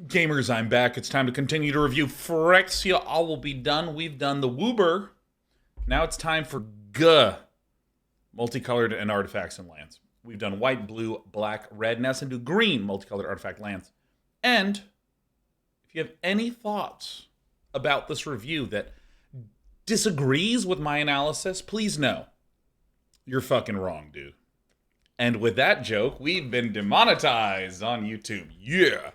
Gamers, I'm back. It's time to continue to review Phyrexia. All will be done. We've done the Woober. Now it's time for multicolored and artifacts and lands. We've done white, blue, black, red. Now it's time to do green multicolored artifact lands. And if you have any thoughts about this review that disagrees with my analysis, please know you're fucking wrong, dude. And with that joke, we've been demonetized on YouTube. Yeah.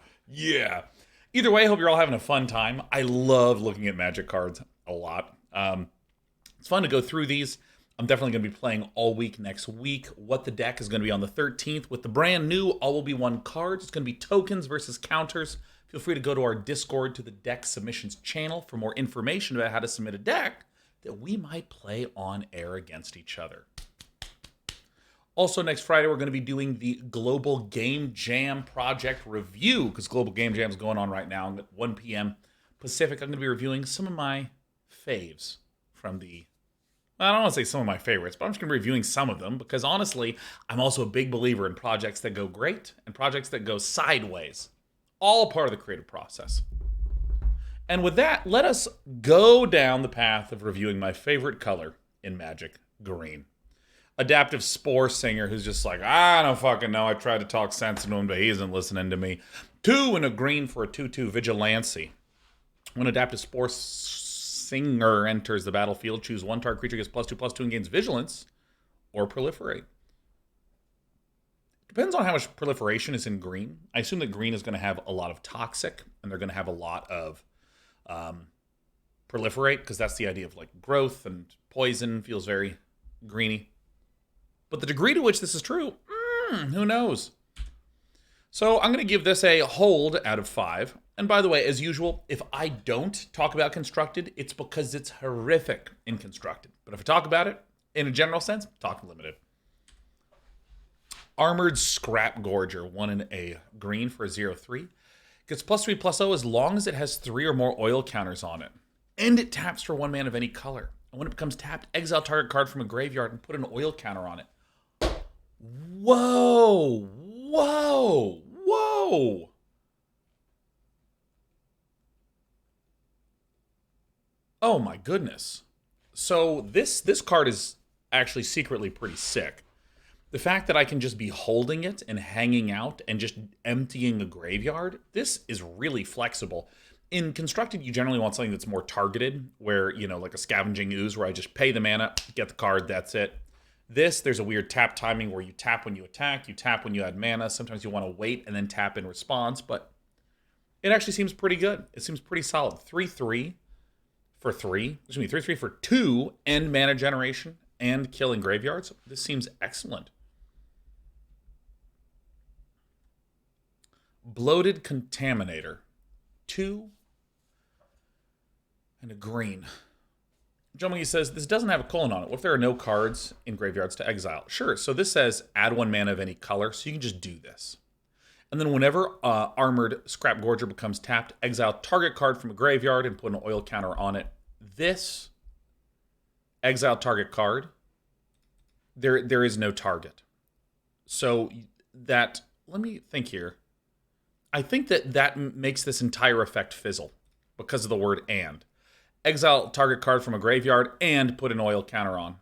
Either way, I hope you're all having a fun time. I love looking at Magic cards a lot. It's fun to go through these. I'm definitely going to be playing all week next week. What the deck is going to be on the 13th with the brand new All Will Be One cards. It's going to be tokens versus counters. Feel free to go to our Discord to the deck submissions channel for more information about how to submit a deck that we might play on air against each other. Also, next Friday, we're going to be doing the Global Game Jam Project review, because Global Game Jam is going on right now at 1 p.m. Pacific. I'm going to be reviewing some of my faves from I don't want to say some of my favorites, but I'm just going to be reviewing some of them, because honestly, I'm also a big believer in projects that go great and projects that go sideways. All part of the creative process. And with that, let us go down the path of reviewing my favorite color in Magic, green. Adaptive Spore Singer who's just like, I don't fucking know. I tried to talk sense into him, but he isn't listening to me. 2 and a green for a 2/2 Vigilancy. When Adaptive Spore Singer enters the battlefield, choose one target creature gets +2/+2 and gains Vigilance or Proliferate. Depends on how much proliferation is in green. I assume that green is going to have a lot of Toxic, and they're going to have a lot of Proliferate, because that's the idea of like growth, and poison feels very greeny. But the degree to which this is true, who knows? So I'm going to give this a hold out of 5. And by the way, as usual, if I don't talk about Constructed, it's because it's horrific in Constructed. But if I talk about it in a general sense, talk limited. Armored Scrap Gorger, 1 and a green for a 0/3. Gets +3/+0 as long as it has 3 or more oil counters on it. And it taps for 1 mana of any color. And when it becomes tapped, exile target card from a graveyard and put an oil counter on it. Whoa! Oh my goodness. So this card is actually secretly pretty sick. The fact that I can just be holding it and hanging out and just emptying a graveyard, this is really flexible. In Constructed, you generally want something that's more targeted, where, like a Scavenging Ooze, where I just pay the mana, get the card, that's it. There's a weird tap timing where you tap when you attack, you tap when you add mana. Sometimes you want to wait and then tap in response, but it actually seems pretty good. It seems pretty solid. 3/3 for 3. 3/3 for 2 and mana generation and killing graveyards. This seems excellent. Bloated Contaminator. 2 and a green. Jomagi says, this doesn't have a colon on it. What if there are no cards in graveyards to exile? Sure, so this says add 1 mana of any color, so you can just do this. And then whenever Armored Scrap Gorger becomes tapped, exile target card from a graveyard and put an oil counter on it. This exile target card, there is no target. So that, let me think here. I think that makes this entire effect fizzle because of the word and. Exile target card from a graveyard and put an oil counter on.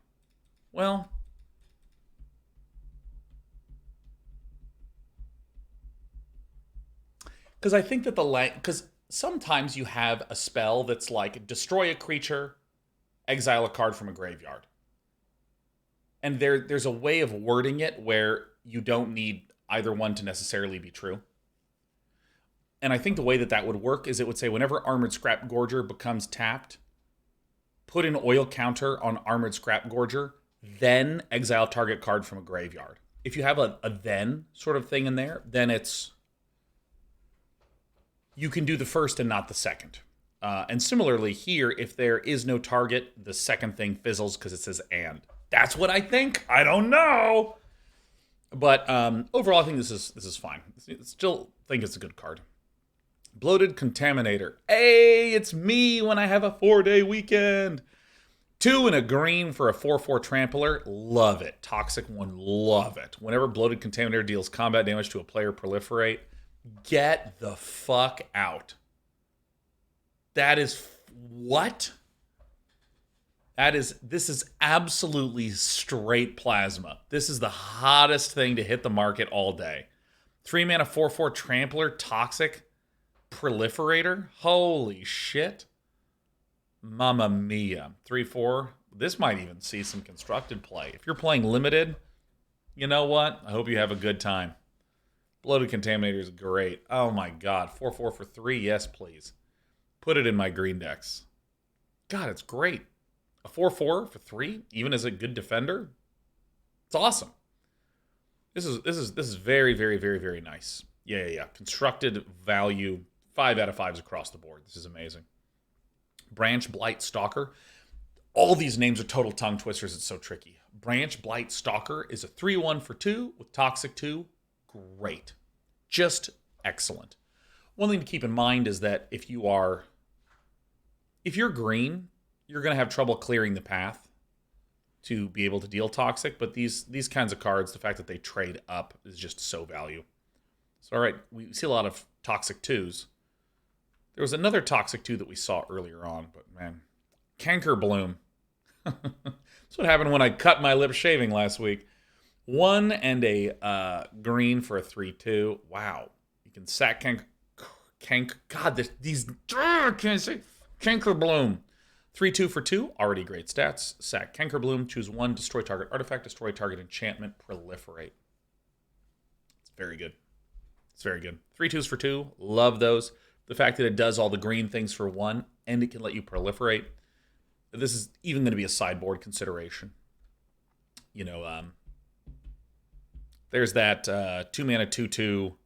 Well, because I think that because sometimes you have a spell that's like destroy a creature, exile a card from a graveyard. And there's a way of wording it where you don't need either one to necessarily be true. And I think the way that would work is it would say whenever Armored Scrap Gorger becomes tapped, put an oil counter on Armored Scrap Gorger, then exile target card from a graveyard. If you have a then sort of thing in there, then you can do the first and not the second. And similarly here, if there is no target, the second thing fizzles because it says and. That's what I think. I don't know. But overall, I think this is fine. I still think it's a good card. Bloated Contaminator. Hey, it's me when I have a 4-day weekend. 2 and a green for a 4/4 Trampler. Love it. Toxic 1, love it. Whenever Bloated Contaminator deals combat damage to a player, proliferate. Get the fuck out. That is what? This is absolutely straight plasma. This is the hottest thing to hit the market all day. 3-mana 4/4 Trampler, Toxic, Proliferator. Holy shit. Mamma mia. 3/4. This might even see some constructed play. If you're playing limited, you know what? I hope you have a good time. Bloated Contaminator is great. Oh my god. 4/4 for 3. Yes, please. Put it in my green decks. God, it's great. A 4/4 for 3, even as a good defender. It's awesome. This is very, very, very, very nice. Yeah. Constructed value, 5 out of 5s across the board. This is amazing. Branch Blight Stalker. All these names are total tongue twisters. It's so tricky. Branch Blight Stalker is a 3/1 for 2 with Toxic 2. Great. Just excellent. One thing to keep in mind is that if you're green, you're going to have trouble clearing the path to be able to deal Toxic, but these kinds of cards, the fact that they trade up is just so value. So, all right, we see a lot of Toxic 2s. There was another Toxic 2 that we saw earlier on, but man, Canker Bloom. That's what happened when I cut my lip shaving last week. 1 and a green for a 3/2. Wow. You can sack God, these can't I say Canker Bloom. 3/2 for 2, already great stats. Sack Canker Bloom, choose 1, destroy target artifact, destroy target enchantment, proliferate. It's very good. It's very good. 3/2s for 2, love those. The fact that it does all the green things for 1, and it can let you proliferate. This is even going to be a sideboard consideration. You know, there's that 2-mana 2/2.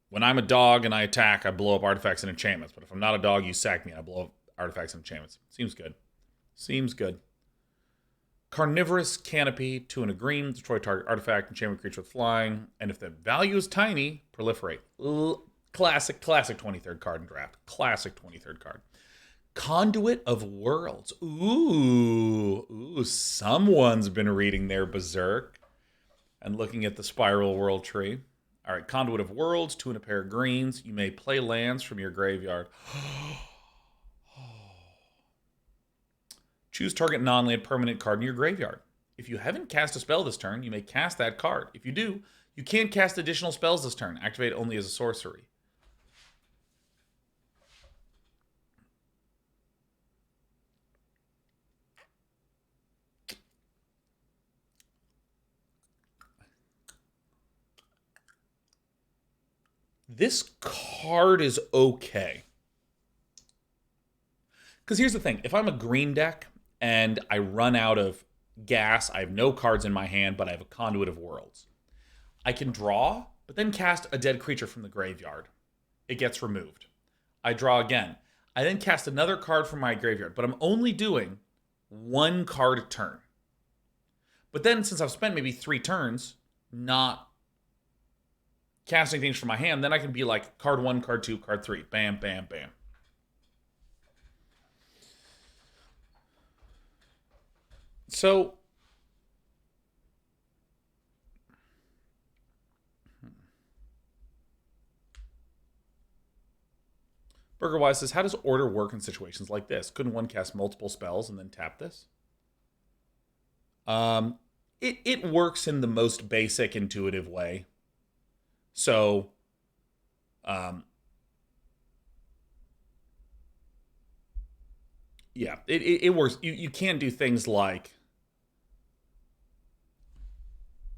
When I'm a dog and I attack, I blow up artifacts and enchantments. But if I'm not a dog, you sack me and I blow up artifacts and enchantments. Seems good. Seems good. Carnivorous Canopy, 2 and a green, destroy target artifact, enchantment creature with flying, and if the value is tiny, proliferate. Classic 23rd card in draft. Classic 23rd card. Conduit of Worlds. Ooh, someone's been reading their Berserk and looking at the Spiral World Tree. All right, Conduit of Worlds, 2 and a pair of greens. You may play lands from your graveyard. Choose target non-land permanent card in your graveyard. If you haven't cast a spell this turn, you may cast that card. If you do, you can't cast additional spells this turn. Activate only as a sorcery. This card is okay. Because here's the thing. If I'm a green deck and I run out of gas, I have no cards in my hand, but I have a Conduit of Worlds. I can draw, but then cast a dead creature from the graveyard. It gets removed. I draw again. I then cast another card from my graveyard, but I'm only doing 1 card a turn. But then since I've spent maybe 3 turns not casting things from my hand, then I can be like card 1, card 2, card 3. Bam, bam, bam. So, Burgerwise says, how does order work in situations like this? Couldn't one cast multiple spells and then tap this? It works in the most basic, intuitive way. So, yeah, it works. You can do things like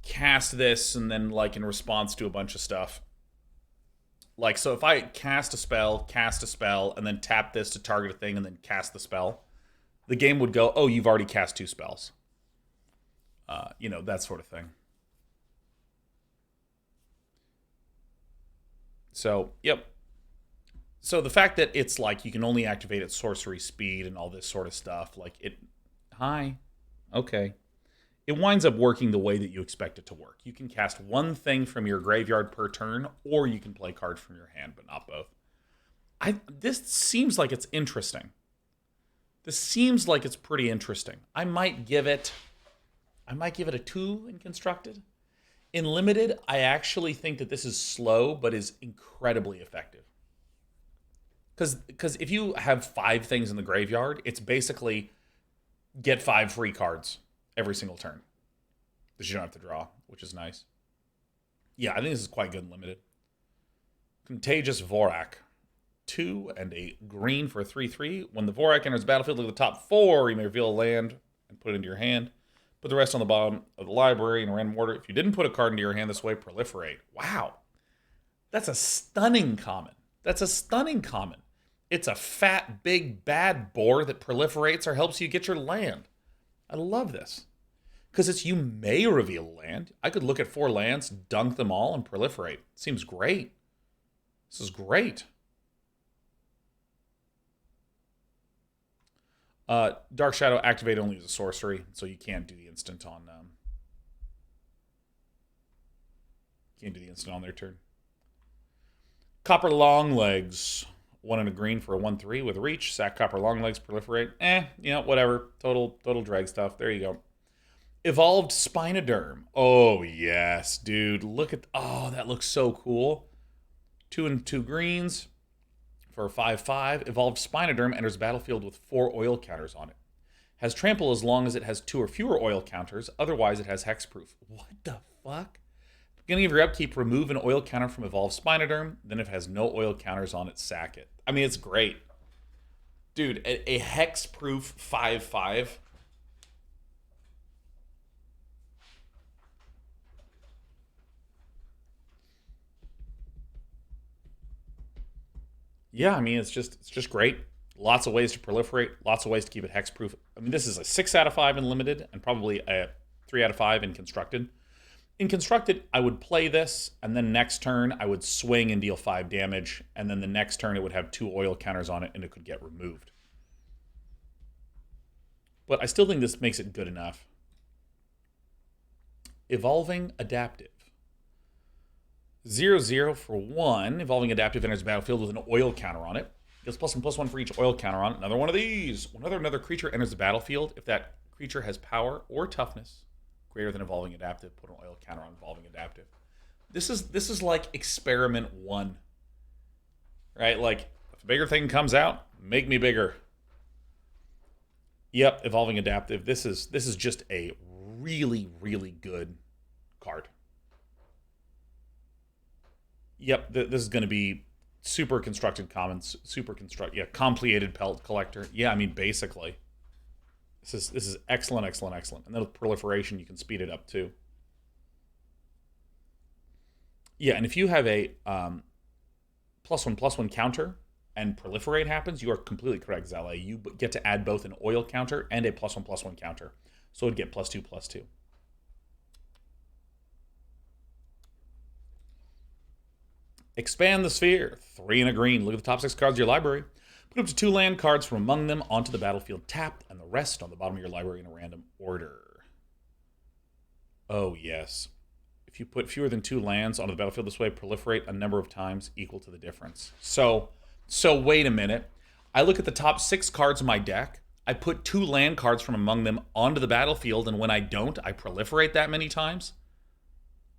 cast this and then like in response to a bunch of stuff. Like, so if I cast a spell, and then tap this to target a thing and then cast the spell, the game would go, oh, you've already cast 2 spells. You know, that sort of thing. So, yep. So the fact that it's like you can only activate at sorcery speed and all this sort of stuff, like it, hi, okay. It winds up working the way that you expect it to work. You can cast 1 thing from your graveyard per turn, or you can play cards from your hand, but not both. This seems like it's interesting. This seems like it's pretty interesting. I might give it a 2 in constructed. In limited, I actually think that this is slow, but is incredibly effective. Because if you have 5 things in the graveyard, it's basically get 5 free cards every single turn that you don't have to draw, which is nice. Yeah, I think this is quite good in limited. Contagious Vorak. 2 and a green for a 3/3. When the Vorak enters the battlefield, look at the top 4. You may reveal a land and put it into your hand. Put the rest on the bottom of the library in a random order. If you didn't put a card into your hand this way, proliferate. Wow. That's a stunning common. That's a stunning common. It's a fat, big, bad boar that proliferates or helps you get your land. I love this. Because it's you may reveal a land. I could look at 4 lands, dunk them all, and proliferate. Seems great. This is great. Dark Shadow activate only as a sorcery, so you can't do the instant on their turn. Copper Longlegs, 1 and a green for a 1/3 with reach. Sack Copper Longlegs, proliferate. Whatever. Total drag stuff. There you go. Evolved Spinoderm. Oh yes, dude. Look at that looks so cool. 2 and 2 greens. For a 5/5, Evolved Spinoderm enters battlefield with 4 oil counters on it. Has trample as long as it has 2 or fewer oil counters, otherwise it has hexproof. What the fuck? Beginning of your upkeep, remove an oil counter from Evolved Spinoderm, then if it has no oil counters on it, sack it. I mean, it's great. Dude, a hexproof 5/5. Yeah, I mean, it's just great. Lots of ways to proliferate, lots of ways to keep it hexproof. I mean, this is a 6 out of 5 in limited and probably a 3 out of 5 in constructed. In constructed, I would play this, and then next turn I would swing and deal 5 damage, and then the next turn it would have 2 oil counters on it and it could get removed. But I still think this makes it good enough. Evolving Adaptive. 0/0 for 1. Evolving Adaptive enters the battlefield with an oil counter on it. Gets +1/+1 for each oil counter on it. Another one of these. Whenever another creature enters the battlefield, if that creature has power or toughness greater than Evolving Adaptive, put an oil counter on Evolving Adaptive. This is like Experiment 1. Right? Like, if a bigger thing comes out, make me bigger. Yep, Evolving Adaptive. This is just a really, really good card. Yep, this is going to be super constructed commons, completed pelt collector. Yeah, I mean, basically. This is excellent. And then with proliferation, you can speed it up too. Yeah, and if you have a +1/+1 counter and proliferate happens, you are completely correct, Zale. You get to add both an oil counter and a +1/+1 counter. So it'd get +2/+2. Expand the sphere. 3 and a green. Look at the top 6 cards of your library. Put up to 2 land cards from among them onto the battlefield tapped, and the rest on the bottom of your library in a random order. Oh, yes. If you put fewer than 2 lands onto the battlefield this way, proliferate a number of times equal to the difference. So wait a minute. I look at the top 6 cards of my deck. I put 2 land cards from among them onto the battlefield, and when I don't, I proliferate that many times?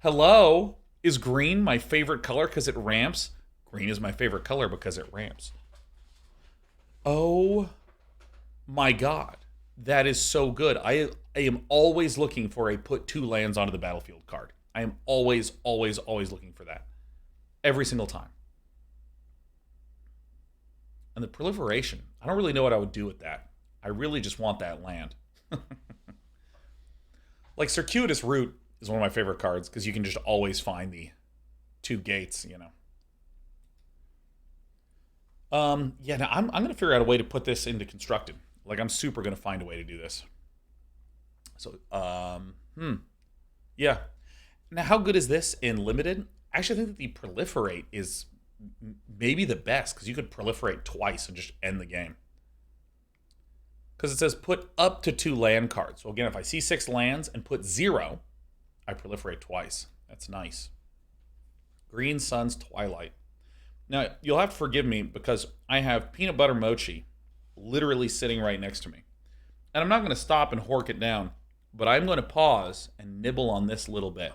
Hello? Is green my favorite color because it ramps? Green is my favorite color because it ramps. Oh my god. That is so good. I am always looking for a put 2 lands onto the battlefield card. I am always looking for that. Every single time. And the proliferation. I don't really know what I would do with that. I really just want that land. Like Circuitous Route is one of my favorite cards because you can just always find the 2 gates, you know. Yeah, now I'm going to figure out a way to put this into constructed. Like, I'm super going to find a way to do this. So, yeah. Now, how good is this in limited? I actually think that the proliferate is maybe the best because you could proliferate twice and just end the game. Because it says put up to 2 land cards. So again, if I see 6 lands and put 0, I proliferate twice. That's nice. Green Sun's Twilight. Now, you'll have to forgive me because I have peanut butter mochi literally sitting right next to me. And I'm not going to stop and hork it down, but I'm going to pause and nibble on this little bit.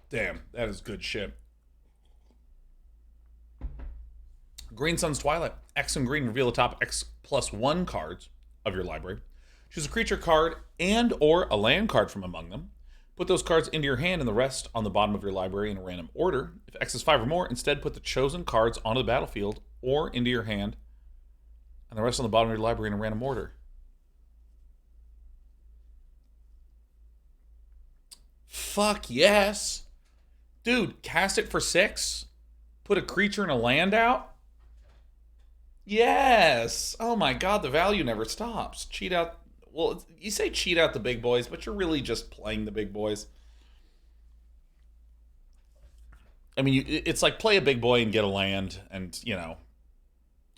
Damn, that is good shit. Green Sun's Twilight. X and green reveal the top X+1 cards of your library. Choose a creature card and or a land card from among them. Put those cards into your hand and the rest on the bottom of your library in a random order. If X is 5 or more, instead put the chosen cards onto the battlefield or into your hand and the rest on the bottom of your library in a random order. Fuck yes. Dude, cast it for 6. Put a creature and a land out. Yes. Oh my god, the value never stops. Cheat out. Well, you say cheat out the big boys, but you're really just playing the big boys. I mean, it's like play a big boy and get a land and, you know,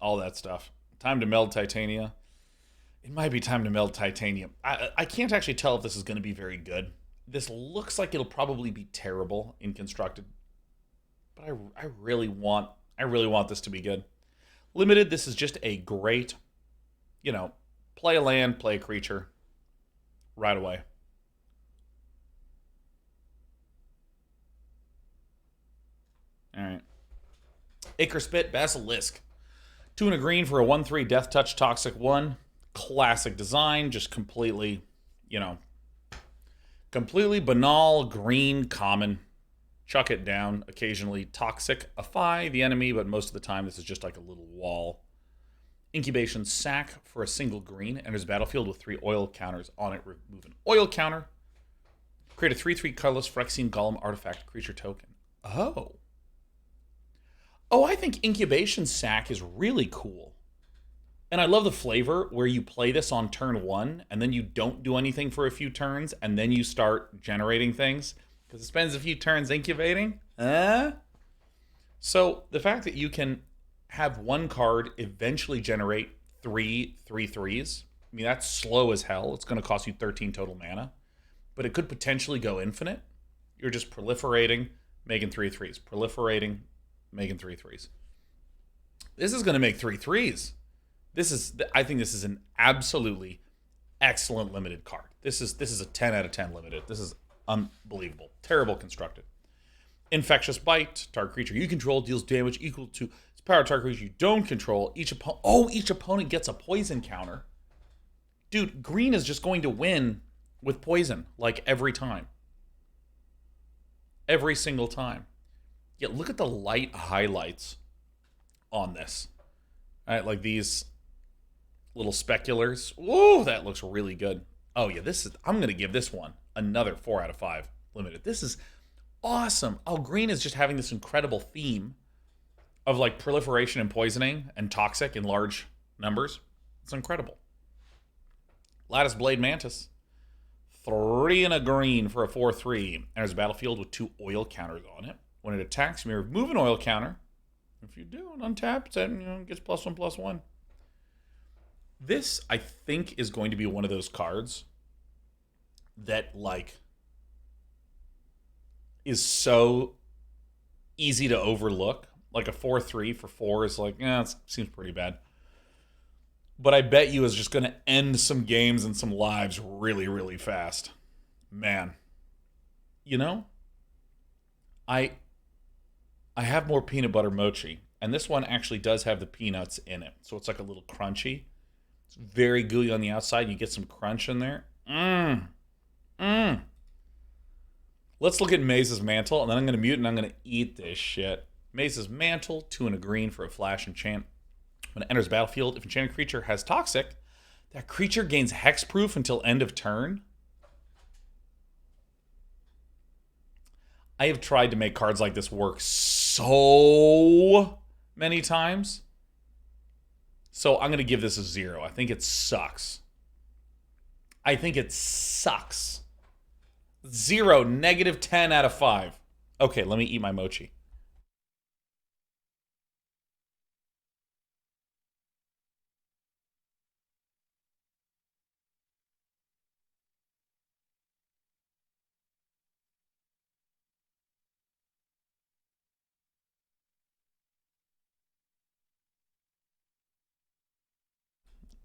all that stuff. Time to meld Titania. It might be time to meld Titanium. I can't actually tell if this is going to be very good. This looks like it'll probably be terrible in constructed. But I really want this to be good. Limited, this is just a great, you know, play a land, play a creature right away. All right. Acre Spit Basilisk. 2 and a green for a 1/3 Death Touch Toxic 1. Classic design, just completely, you know, completely banal, green, common. Chuck it down. Occasionally toxic. A 5, the enemy, but most of the time this is just like a little wall. Incubation Sack for a single green. Enters battlefield with 3 oil counters on it. Remove an oil counter. Create a 3/3 colorless Phyrexian Golem artifact creature token. Oh. Oh, I think Incubation Sack is really cool. And I love the flavor where you play this on turn 1 and then you don't do anything for a few turns and then you start generating things because it spends a few turns incubating. So the fact that you can have one card eventually generate 3/3s, I mean, that's slow as hell. It's going to cost you 13 total mana, but it could potentially go infinite. You're just proliferating, making 3/3s, proliferating, making 3/3s. This is going to make 3/3s. I think this is an absolutely excellent limited card. This is a 10 out of 10 limited. This is unbelievable. Terrible constructed. Infectious Bite. Target creature you control deals damage equal to its power. Target creature you don't control. Each opponent gets a poison counter. Dude, green is just going to win with poison, like every time. Every single time. Yeah, look at the light highlights on this. All right, like these little speculars. Ooh, that looks really good. Oh yeah, I'm gonna give this one another 4 out of 5 limited. This is awesome. Oh, green is just having this incredible theme of like proliferation and poisoning and toxic in large numbers. It's incredible. Lattice Blade Mantis. 3 and a green for a 4/3. Enters a battlefield with 2 oil counters on it. When it attacks, you may remove an oil counter. If you do, it untaps it and gets +1/+1. This, I think, is going to be one of those cards that, like, is so easy to overlook. Like a 4/3 for 4 is like, it seems pretty bad. But I bet you is just going to end some games and some lives really, really fast. Man. You know? I have more peanut butter mochi. And this one actually does have the peanuts in it. So it's like a little crunchy. It's very gooey on the outside. You get some crunch in there. Let's look at Maze's Mantle. And then I'm going to mute and I'm going to eat this shit. Maze's Mantle, 2 and a green for a flash enchant. When it enters battlefield, if enchanted creature has toxic, that creature gains hexproof until end of turn. I have tried to make cards like this work so many times. So I'm going to give this a 0. I think it sucks. 0, negative 10 out of 5. Okay, let me eat my mochi.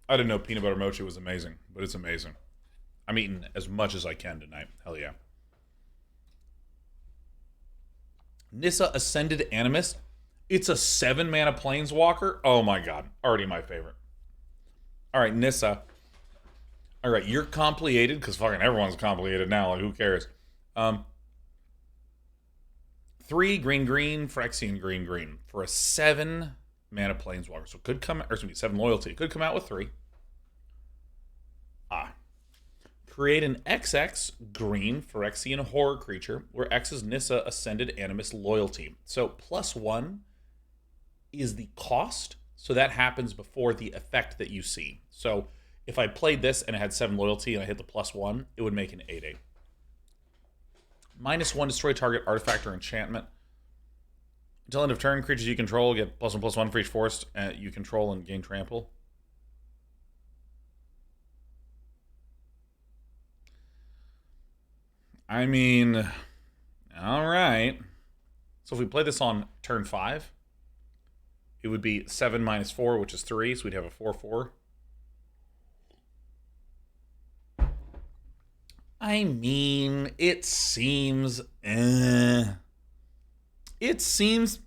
I didn't know peanut butter mochi was amazing, but it's amazing. I'm eating as much as I can tonight. Hell yeah. Nissa Ascended Animus. It's a 7-mana planeswalker. Oh my god. Already my favorite. Alright, Nissa. Alright, you're complicated, because fucking everyone's complicated now. Like, who cares? 3 green, Phyrexian green. For a 7-mana planeswalker. So it could come, or excuse me, 7 loyalty. It could come out with 3. Create an XX green Phyrexian horror creature, where X is Nissa Ascended Animus loyalty. So +1 is the cost, so that happens before the effect that you see. So if I played this and it had 7 loyalty and I hit the +1, it would make an 8/8. -1, destroy target artifact or enchantment. Until end of turn, creatures you control get +1/+1 for each force you control and gain trample. I mean, all right. So if we play this on turn 5, it would be 7 - 4, which is 3, so we'd have a 4/4. I mean, it seems... It seems...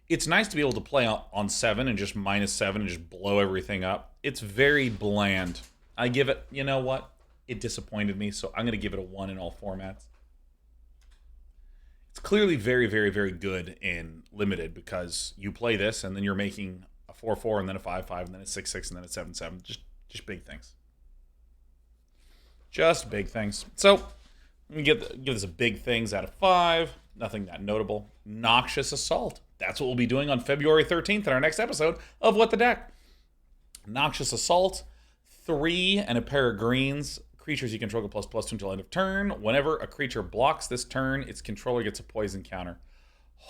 It's nice to be able to play on 7 and just -7 and just blow everything up. It's very bland. I give it... You know what? It disappointed me, so I'm going to give it a 1 in all formats. It's clearly very, very, very good in Limited, because you play this and then you're making a 4/4 and then a 5/5 and then a 6/6 and then a 7/7. Just big things. Just big things. So, let me give this a big things out of 5. Nothing that notable. Noxious Assault. That's what we'll be doing on February 13th in our next episode of What the Deck. Noxious Assault. 3 and a pair of greens. Creatures you control get ++2 until end of turn. Whenever a creature blocks this turn, its controller gets a poison counter.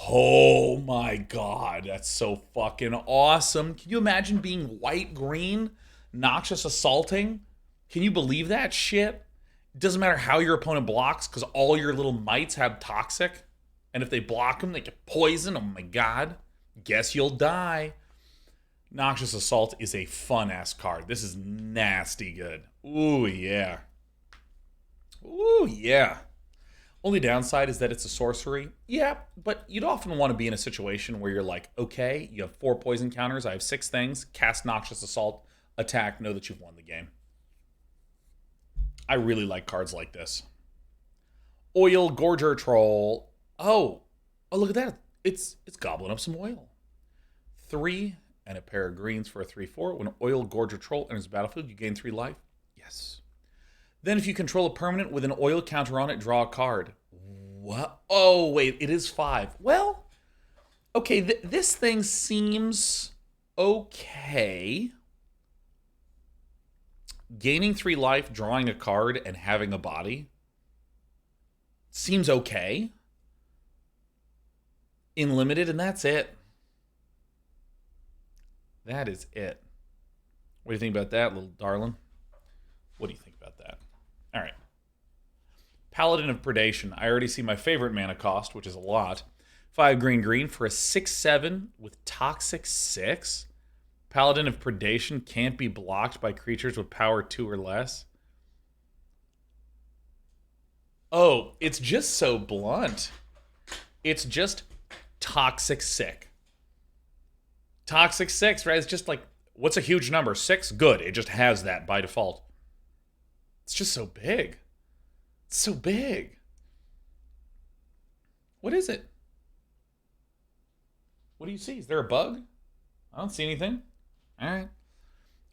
Oh my god, that's so fucking awesome. Can you imagine being white-green, Noxious Assaulting? Can you believe that shit? It doesn't matter how your opponent blocks, because all your little mites have Toxic. And if they block them, they get poison. Oh my god. Guess you'll die. Noxious Assault is a fun-ass card. This is nasty good. Ooh, yeah. Ooh, yeah. Only downside is that it's a sorcery. Yeah, but you'd often want to be in a situation where you're like, okay, you have 4 poison counters, I have 6 things, cast Noxious Assault, attack, know that you've won the game. I really like cards like this. Oil Gorger Troll. Oh, look at that. It's gobbling up some oil. 3 and a pair of greens for a 3/4. When Oil Gorger Troll enters the battlefield, you gain 3 life. Yes. Then if you control a permanent with an oil counter on it, draw a card. What? Oh, wait, it is 5. Well, okay, this thing seems okay. Gaining 3 life, drawing a card, and having a body seems okay. In Limited, and that's it. That is it. What do you think about that, little darling? What do you think about that? All right. Paladin of Predation. I already see my favorite mana cost, which is a lot. 5 green for a 6/7 with Toxic 6. Paladin of Predation can't be blocked by creatures with power 2 or less. Oh, it's just so blunt. It's just Toxic Sick. Toxic 6, right? It's just like, what's a huge number? 6? Good. It just has that by default. It's just so big. It's so big. What is it? What do you see? Is there a bug? I don't see anything. All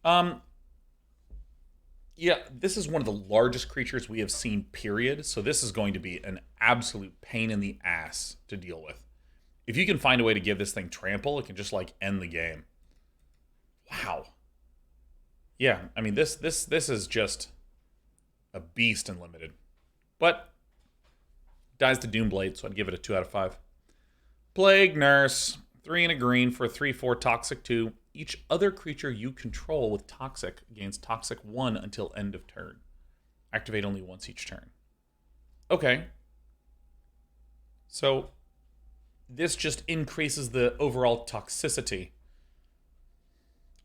right. Yeah, this is one of the largest creatures we have seen, period. So this is going to be an absolute pain in the ass to deal with. If you can find a way to give this thing trample, it can just like end the game. Wow. Yeah, I mean this is just a beast in Limited. But dies to Doomblade, so I'd give it a 2 out of 5. Plague Nurse. 3 and a green for a 3/4 Toxic 2. Each other creature you control with Toxic gains Toxic 1 until end of turn. Activate only once each turn. Okay. So this just increases the overall toxicity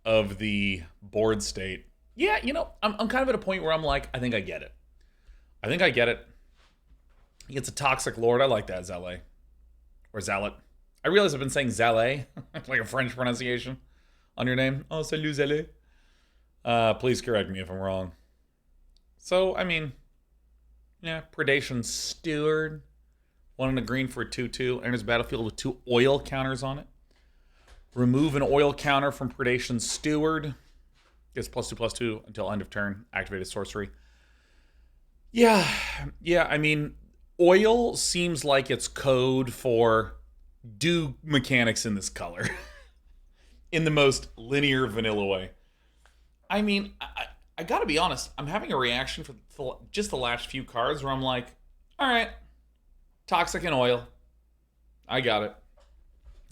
of the board state. Yeah, you know, I'm kind of at a point where I'm like, I think I get it. I think I get it. He gets a Toxic Lord. I like that, Zale. Or Zealot. I realize I've been saying Zale, like a French pronunciation on your name. Oh, salut, Zale. Please correct me if I'm wrong. So, I mean, yeah, Predation Steward. 1 and a green for a 2/2. Enters battlefield with 2 oil counters on it. Remove an oil counter from Predation Steward. Gets +2/+2 until end of turn. Activated sorcery. Yeah, I mean, oil seems like it's code for do mechanics in this color. In the most linear, vanilla way. I mean, I gotta be honest, I'm having a reaction for just the last few cards where I'm like, all right, Toxic and Oil. I got it.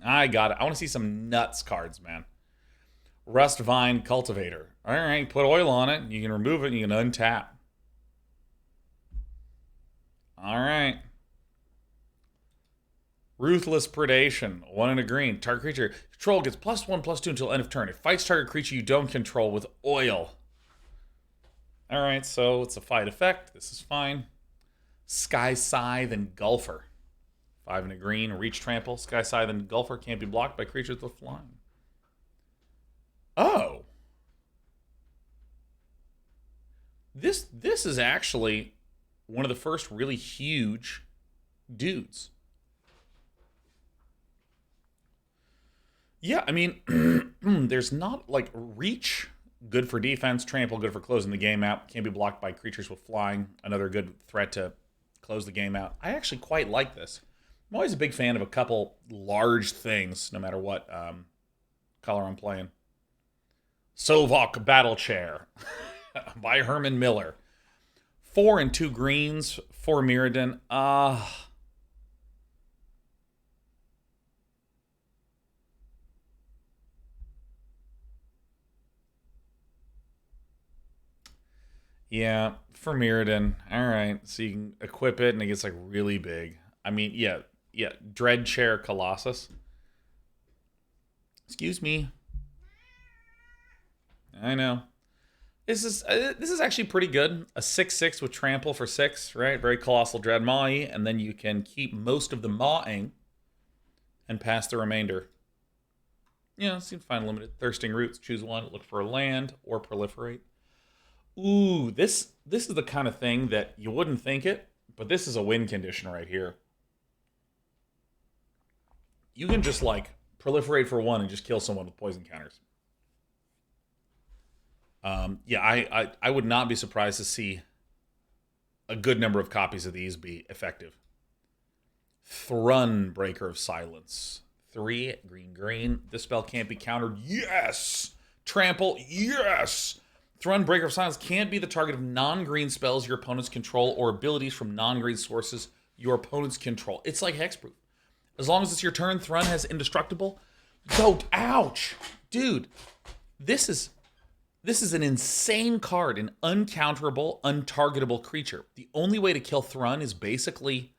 I want to see some nuts cards, man. Rust Vine Cultivator. All right, put oil on it. You can remove it and you can untap. All right. Ruthless Predation. 1 and a green. Target creature control gets +1/+2 until end of turn. It fights target creature you don't control with oil. All right, so it's a fight effect. This is fine. Sky Scythe and Gulfer. 5 and a green. Reach Trample. Sky Scythe and Gulfer can't be blocked by creatures with flying. Oh. This is actually one of the first really huge dudes. Yeah, I mean, there's not, like, Reach, good for defense. Trample, good for closing the game out. Can't be blocked by creatures with flying. Another good threat to close the game out. I actually quite like this. I'm always a big fan of a couple large things, no matter what color I'm playing. Sovok Battle Chair by Herman Miller. 4 and 2 greens for Mirrodin. Yeah, for Mirrodin. All right, so you can equip it and it gets like really big. I mean, yeah. Dread Chair Colossus. Excuse me. I know. This is actually pretty good. A 6/6 with Trample for 6, right? Very Colossal Dread Maw-y, and then you can keep most of the Mawing and pass the remainder. Yeah, seems fine. Limited. Thirsting Roots. Choose one. Look for a land or proliferate. Ooh, this is the kind of thing that you wouldn't think it, but this is a win condition right here. You can just, like, proliferate for 1 and just kill someone with poison counters. Yeah, I would not be surprised to see a good number of copies of these be effective. Thrun, Breaker of Silence. 3, green. This spell can't be countered. Yes! Trample, yes! Thrun, Breaker of Silence can't be the target of non-green spells your opponents control or abilities from non-green sources your opponents control. It's like hexproof. As long as it's your turn, Thrun has indestructible. Go, ouch! Dude, this is an insane card, an uncounterable, untargetable creature. The only way to kill Thrun is basically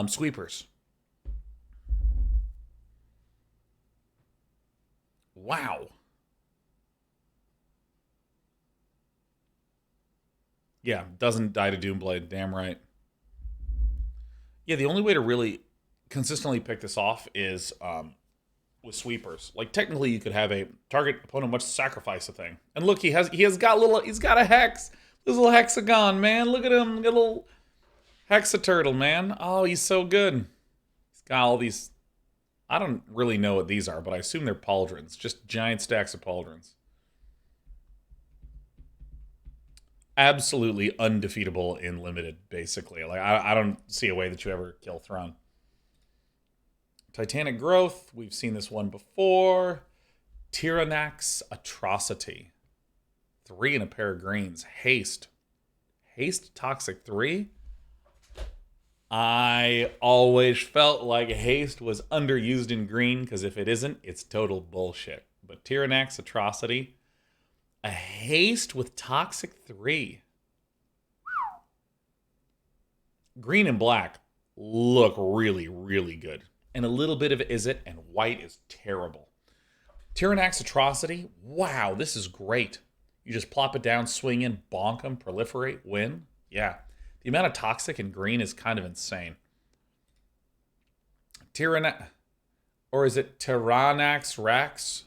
sweepers. Wow. Yeah, doesn't die to Doomblade. Damn right. Yeah, the only way to really consistently pick this off is with sweepers. Like, technically you could have a target opponent must sacrifice a thing. And look, he's got a hex. This little hexagon, man. Look at him. Got a little hexaturtle, man. Oh, he's so good. He's got all these. I don't really know what these are, but I assume they're pauldrons. Just giant stacks of pauldrons. Absolutely undefeatable in limited, basically. Like, I don't see a way that you ever kill Thrun. Titanic Growth, we've seen this one before. Tyranax Atrocity. 3 and a pair of greens. Haste. Haste Toxic 3? I always felt like Haste was underused in green, because if it isn't, it's total bullshit. But Tyranax Atrocity, a Haste with Toxic 3. Green and black look really, really good. And a little bit of Izzet, and white is terrible. Tyranax Atrocity, wow, this is great. You just plop it down, swing in, bonk them, proliferate, win. Yeah. The amount of toxic in green is kind of insane. Tyrannax, or is it Tyrannax Rax?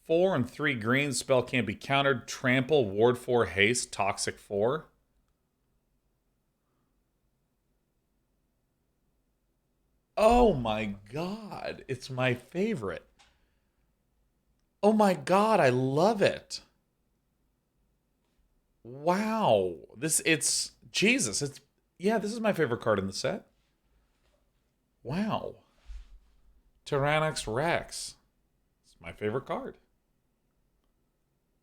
4 and 3 green, spell can't be countered. Trample, ward 4, haste, toxic 4. Oh my god, it's my favorite. Oh my god, I love it. Wow. It's Jesus. Yeah, this is my favorite card in the set. Wow. Tyrannax Rex. It's my favorite card.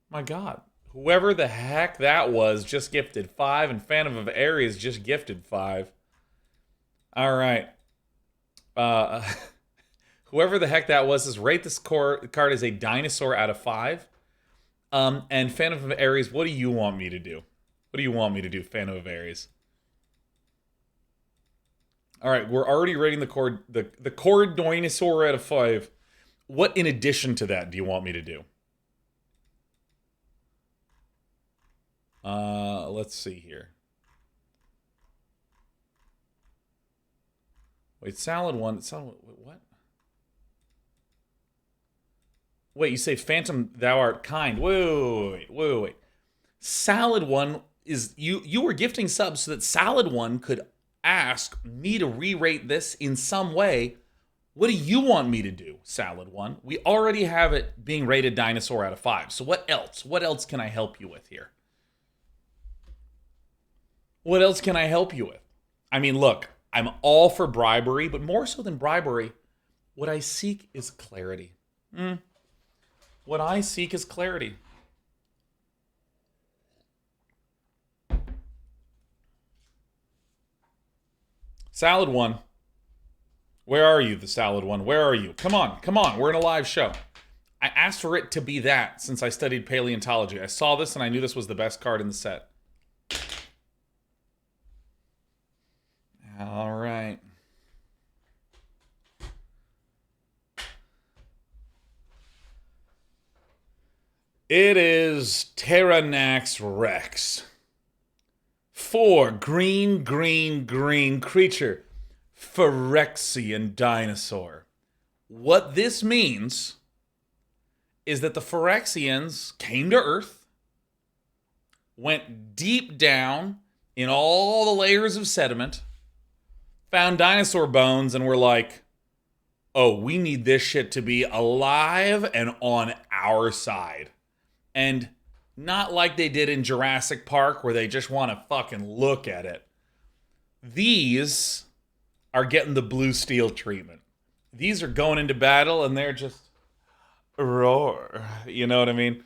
My god. Whoever the heck that was just gifted 5, and Phantom of Ares just gifted 5. All right. Uh, whoever the heck that was, is rate this card as a dinosaur out of 5. And Phantom of Ares, what do you want me to do? What do you want me to do, Phantom of Ares? All right, we're already rating the cord dinosaur out of 5. What in addition to that do you want me to do? Let's see here. Wait, salad one. What? Wait, you say Phantom, thou art kind. Wait. Salad one is you were gifting subs so that Salad one could ask me to re-rate this in some way. What do you want me to do, Salad one? We already have it being rated dinosaur out of 5. So what else? What else can I help you with here? What else can I help you with? I mean, look, I'm all for bribery, but more so than bribery, what I seek is clarity. What I seek is clarity. Salad one. Where are you, the salad one? Where are you? Come on. We're in a live show. I asked for it to be that since I studied paleontology. I saw this and I knew this was the best card in the set. All right. It is Tyrannax Rex. 4 green creature. Phyrexian dinosaur. What this means is that the Phyrexians came to Earth, went deep down in all the layers of sediment, found dinosaur bones, and were like, oh, we need this shit to be alive and on our side. And not like they did in Jurassic Park where they just want to fucking look at it. These are getting the blue steel treatment. These are going into battle and they're just roar. You know what I mean?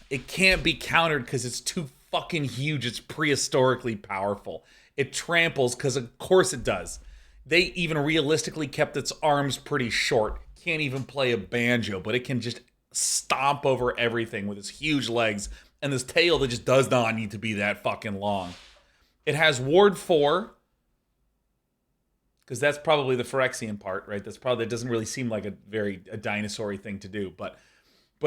It can't be countered because it's too fucking huge. It's prehistorically powerful. It tramples because of course it does. They even realistically kept its arms pretty short. Can't even play a banjo, but it can just stomp over everything with its huge legs and this tail that just does not need to be that fucking long. It has Ward 4, because that's probably the Phyrexian part, right? That doesn't really seem like a dinosaur-y thing to do. But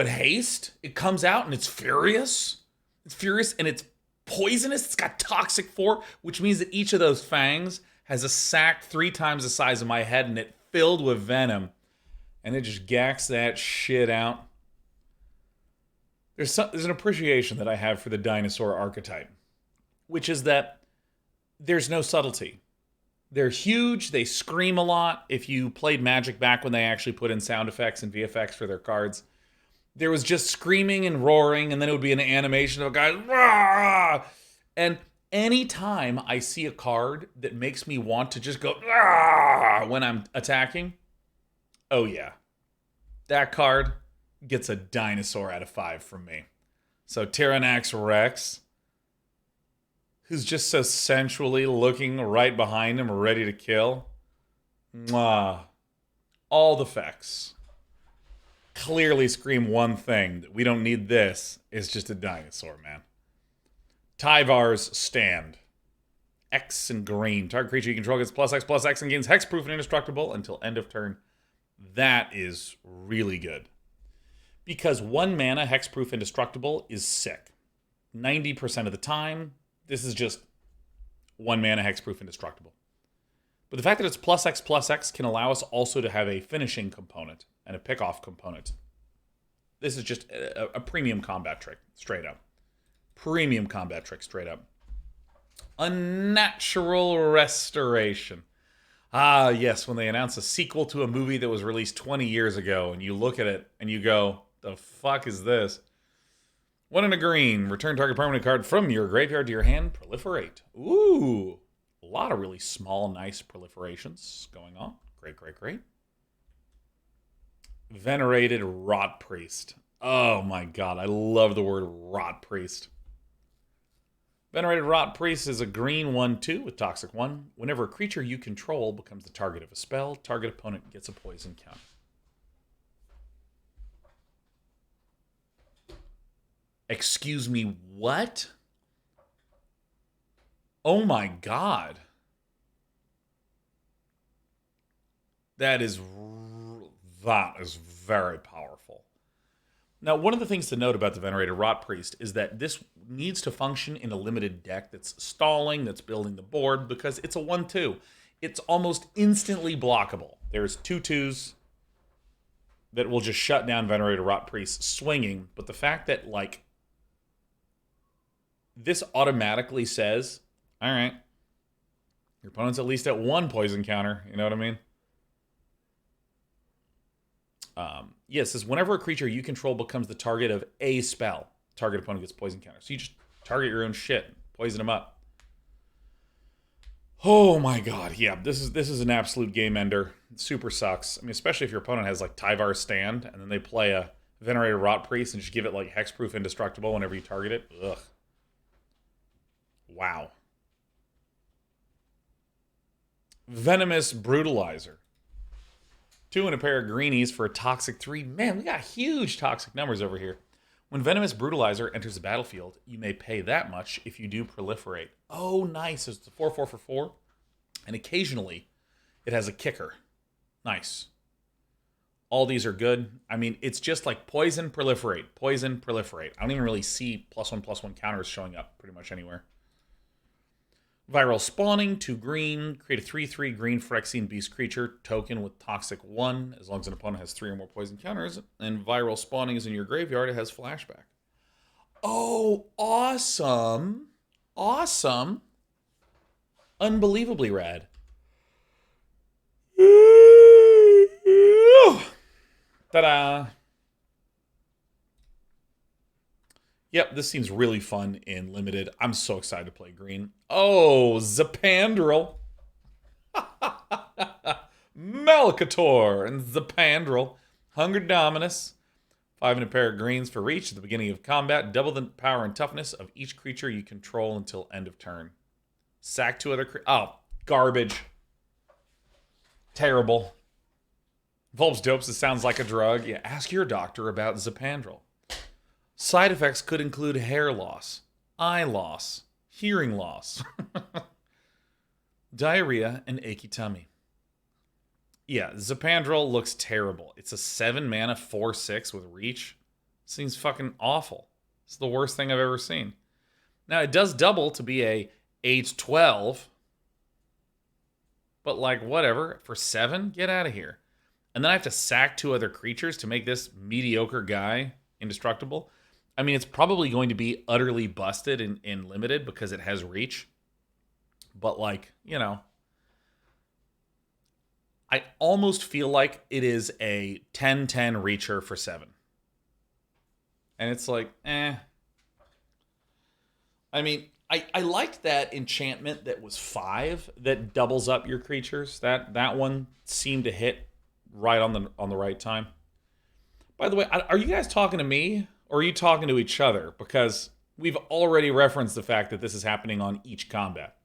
haste, it comes out and it's furious. It's furious and it's poisonous. It's got toxic 4, which means that each of those fangs has a sac 3 times the size of my head and it filled with venom. And it just gacks that shit out. There's an appreciation that I have for the dinosaur archetype, which is that there's no subtlety. They're huge. They scream a lot. If you played Magic back when they actually put in sound effects and VFX for their cards, there was just screaming and roaring, and then it would be an animation of a guy. Rah! And anytime I see a card that makes me want to just go Rah! When I'm attacking, oh yeah, that card gets a dinosaur out of 5 from me. So Tyrannax Rex, who's just so sensually looking right behind him, ready to kill. Mwah. All the effects clearly scream one thing. That we don't need this. It's just a dinosaur, man. Tyvar's Stand. X and green. Target creature you control gets +X/+X and gains hexproof and indestructible until end of turn. That is really good. Because 1 mana hexproof indestructible is sick. 90% of the time, This is just 1 mana hexproof indestructible. But the fact that it's +X can allow us also to have a finishing component and a pick-off component. This is just a premium combat trick, straight up. Premium combat trick, straight up. Unnatural Restoration. Ah, yes, when they announce a sequel to a movie that was released 20 years ago, and you look at it and you go, the fuck is this? 1 and a green. Return target permanent card from your graveyard to your hand. Proliferate. Ooh. A lot of really small, nice proliferations going on. Great, great, great. Venerated Rot Priest. Oh my god, I love the word Rot Priest. Venerated Rot Priest is a green 1/2 with Toxic 1. Whenever a creature you control becomes the target of a spell, target opponent gets a poison counter. Excuse me, what? Oh my god. That is very powerful. Now, one of the things to note about the Venerated Rot Priest is that this needs to function in a limited deck that's stalling, that's building the board, because it's a 1/2. It's almost instantly blockable. There's 2/2s that will just shut down Venerated Rot Priest swinging, but the fact that, like, this automatically says, all right, your opponent's at least at 1 poison counter, you know what I mean? Yes, says whenever a creature you control becomes the target of a spell, target opponent gets poison counter. So you just target your own shit, poison them up. Oh my god, yeah, this is an absolute game ender. It super sucks. I mean, especially if your opponent has like Tyvar's Stand, and then they play a Venerated Rot Priest and just give it like hexproof indestructible whenever you target it. Ugh. Wow. Venomous Brutalizer. 2 and a pair of greenies for a Toxic 3. Man, we got huge toxic numbers over here. When Venomous Brutalizer enters the battlefield, you may pay that much if you do proliferate. Oh, nice. It's a 4/4 for 4. And occasionally, it has a kicker. Nice. All these are good. I mean, it's just like poison, proliferate. Poison, proliferate. I don't even really see +1/+1 counters showing up pretty much anywhere. Viral Spawning, 2 green. Create a 3/3 green Phyrexian Beast creature token with Toxic 1, as long as an opponent has 3 or more poison counters. And Viral Spawning is in your graveyard. It has flashback. Oh, awesome. Awesome. Unbelievably rad. Ta-da. Yep, this seems really fun in Limited. I'm so excited to play green. Oh, Zapandrel. Melkator and Zapandrel. Hunger Dominus. 5 and a pair of greens for reach at the beginning of combat. Double the power and toughness of each creature you control until end of turn. Sack 2 other creatures. Oh, garbage. Terrible. Volb's Dopes, it sounds like a drug. Yeah, ask your doctor about Zapandrel. Side effects could include hair loss, eye loss, hearing loss, diarrhea, and achy tummy. Yeah, Zapandrel looks terrible. It's a 7 mana 4/6 with reach. Seems fucking awful. It's the worst thing I've ever seen. Now, it does double to be a 8/12, but like, whatever. For 7, get out of here. And then I have to sack 2 other creatures to make this mediocre guy indestructible. I mean, it's probably going to be utterly busted in Limited because it has reach. But, like, you know, I almost feel like it is a 10/10 reacher for 7. And it's like, eh. I mean, I liked that enchantment that was 5 that doubles up your creatures. That one seemed to hit right on the right time. By the way, are you guys talking to me? Or are you talking to each other? Because we've already referenced the fact that this is happening on each combat.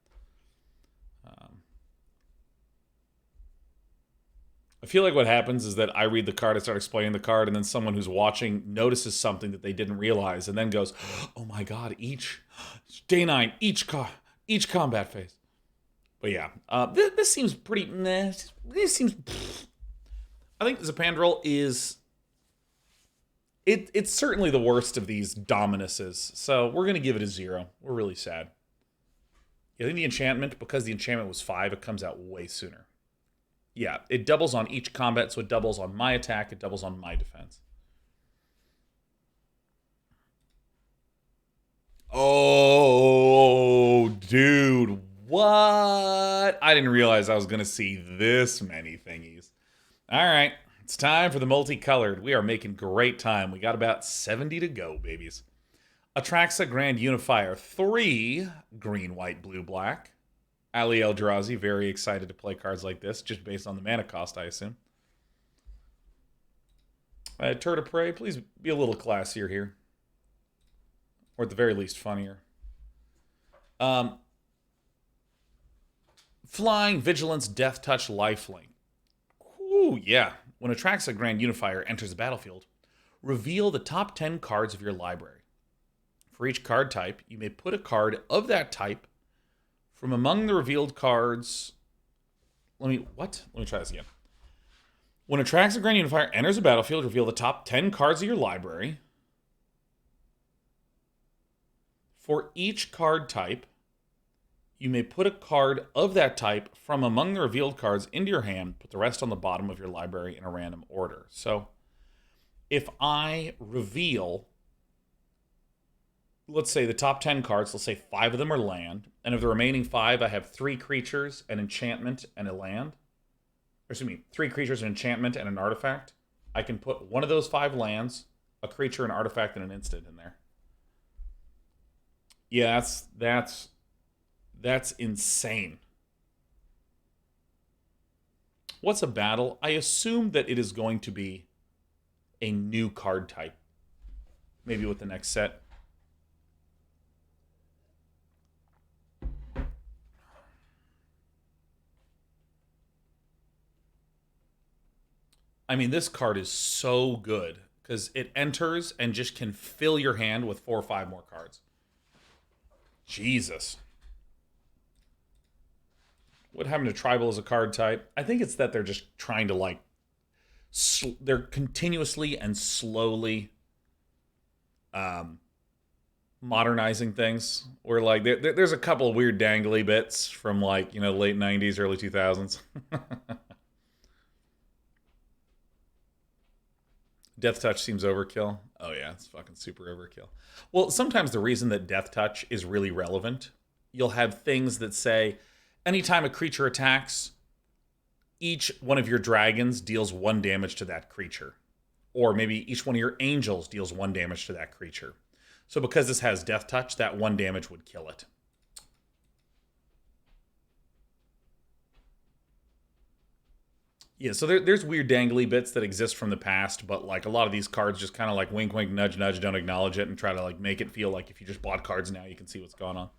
I feel like what happens is that I read the card, I start explaining the card, and then someone who's watching notices something that they didn't realize, and then goes, oh my god, day 9, each combat phase. But yeah, this seems pretty meh. This seems... I think Zapandrel is... It's certainly the worst of these Dominuses, so we're going to give it a 0. We're really sad. I think the enchantment, because the enchantment was 5, it comes out way sooner. Yeah, it doubles on each combat, so it doubles on my attack, it doubles on my defense. Oh, dude, what? I didn't realize I was going to see this many thingies. All right, it's time for the multicolored. We are making great time. We got about 70 to go, babies. Atraxa Grand Unifier, 3 green, white, blue, black. Ali Eldrazi, very excited to play cards like this, just based on the mana cost, I assume. Turd of Prey, please be a little classier here. Or at the very least, funnier. Flying, Vigilance, Death Touch, Lifelink. Ooh, yeah. When Atraxa Grand Unifier enters the battlefield, reveal the top 10 cards of your library. For each card type, you may put a card of that type from among the revealed cards. Let me try this again. When Atraxa Grand Unifier enters the battlefield, reveal the top 10 cards of your library. For each card type, you may put a card of that type from among the revealed cards into your hand, put the rest on the bottom of your library in a random order. So, if I reveal, let's say the top 10 cards, let's say 5 of them are land, and of the remaining 5, I have 3 creatures, an enchantment, and a land. Or excuse me, 3 creatures, an enchantment, and an artifact. I can put one of those 5 lands, a creature, an artifact, and an instant in there. Yeah, that's insane. What's a battle? I assume that it is going to be a new card type. Maybe with the next set. I mean, this card is so good because it enters and just can fill your hand with 4 or 5 more cards. Jesus. What happened to tribal as a card type? I think it's that they're just trying to like, they're continuously and slowly modernizing things. Where like there's a couple of weird dangly bits from like late 90s, early 2000s. Death Touch seems overkill. Oh yeah, it's fucking super overkill. Well, sometimes the reason that Death Touch is really relevant, you'll have things that say, anytime a creature attacks, each one of your dragons deals 1 damage to that creature. Or maybe each one of your angels deals 1 damage to that creature. So because this has Death Touch, that 1 damage would kill it. Yeah, so there's weird dangly bits that exist from the past, but like a lot of these cards just kind of like wink, wink, nudge, nudge, don't acknowledge it and try to like make it feel like if you just bought cards now, you can see what's going on.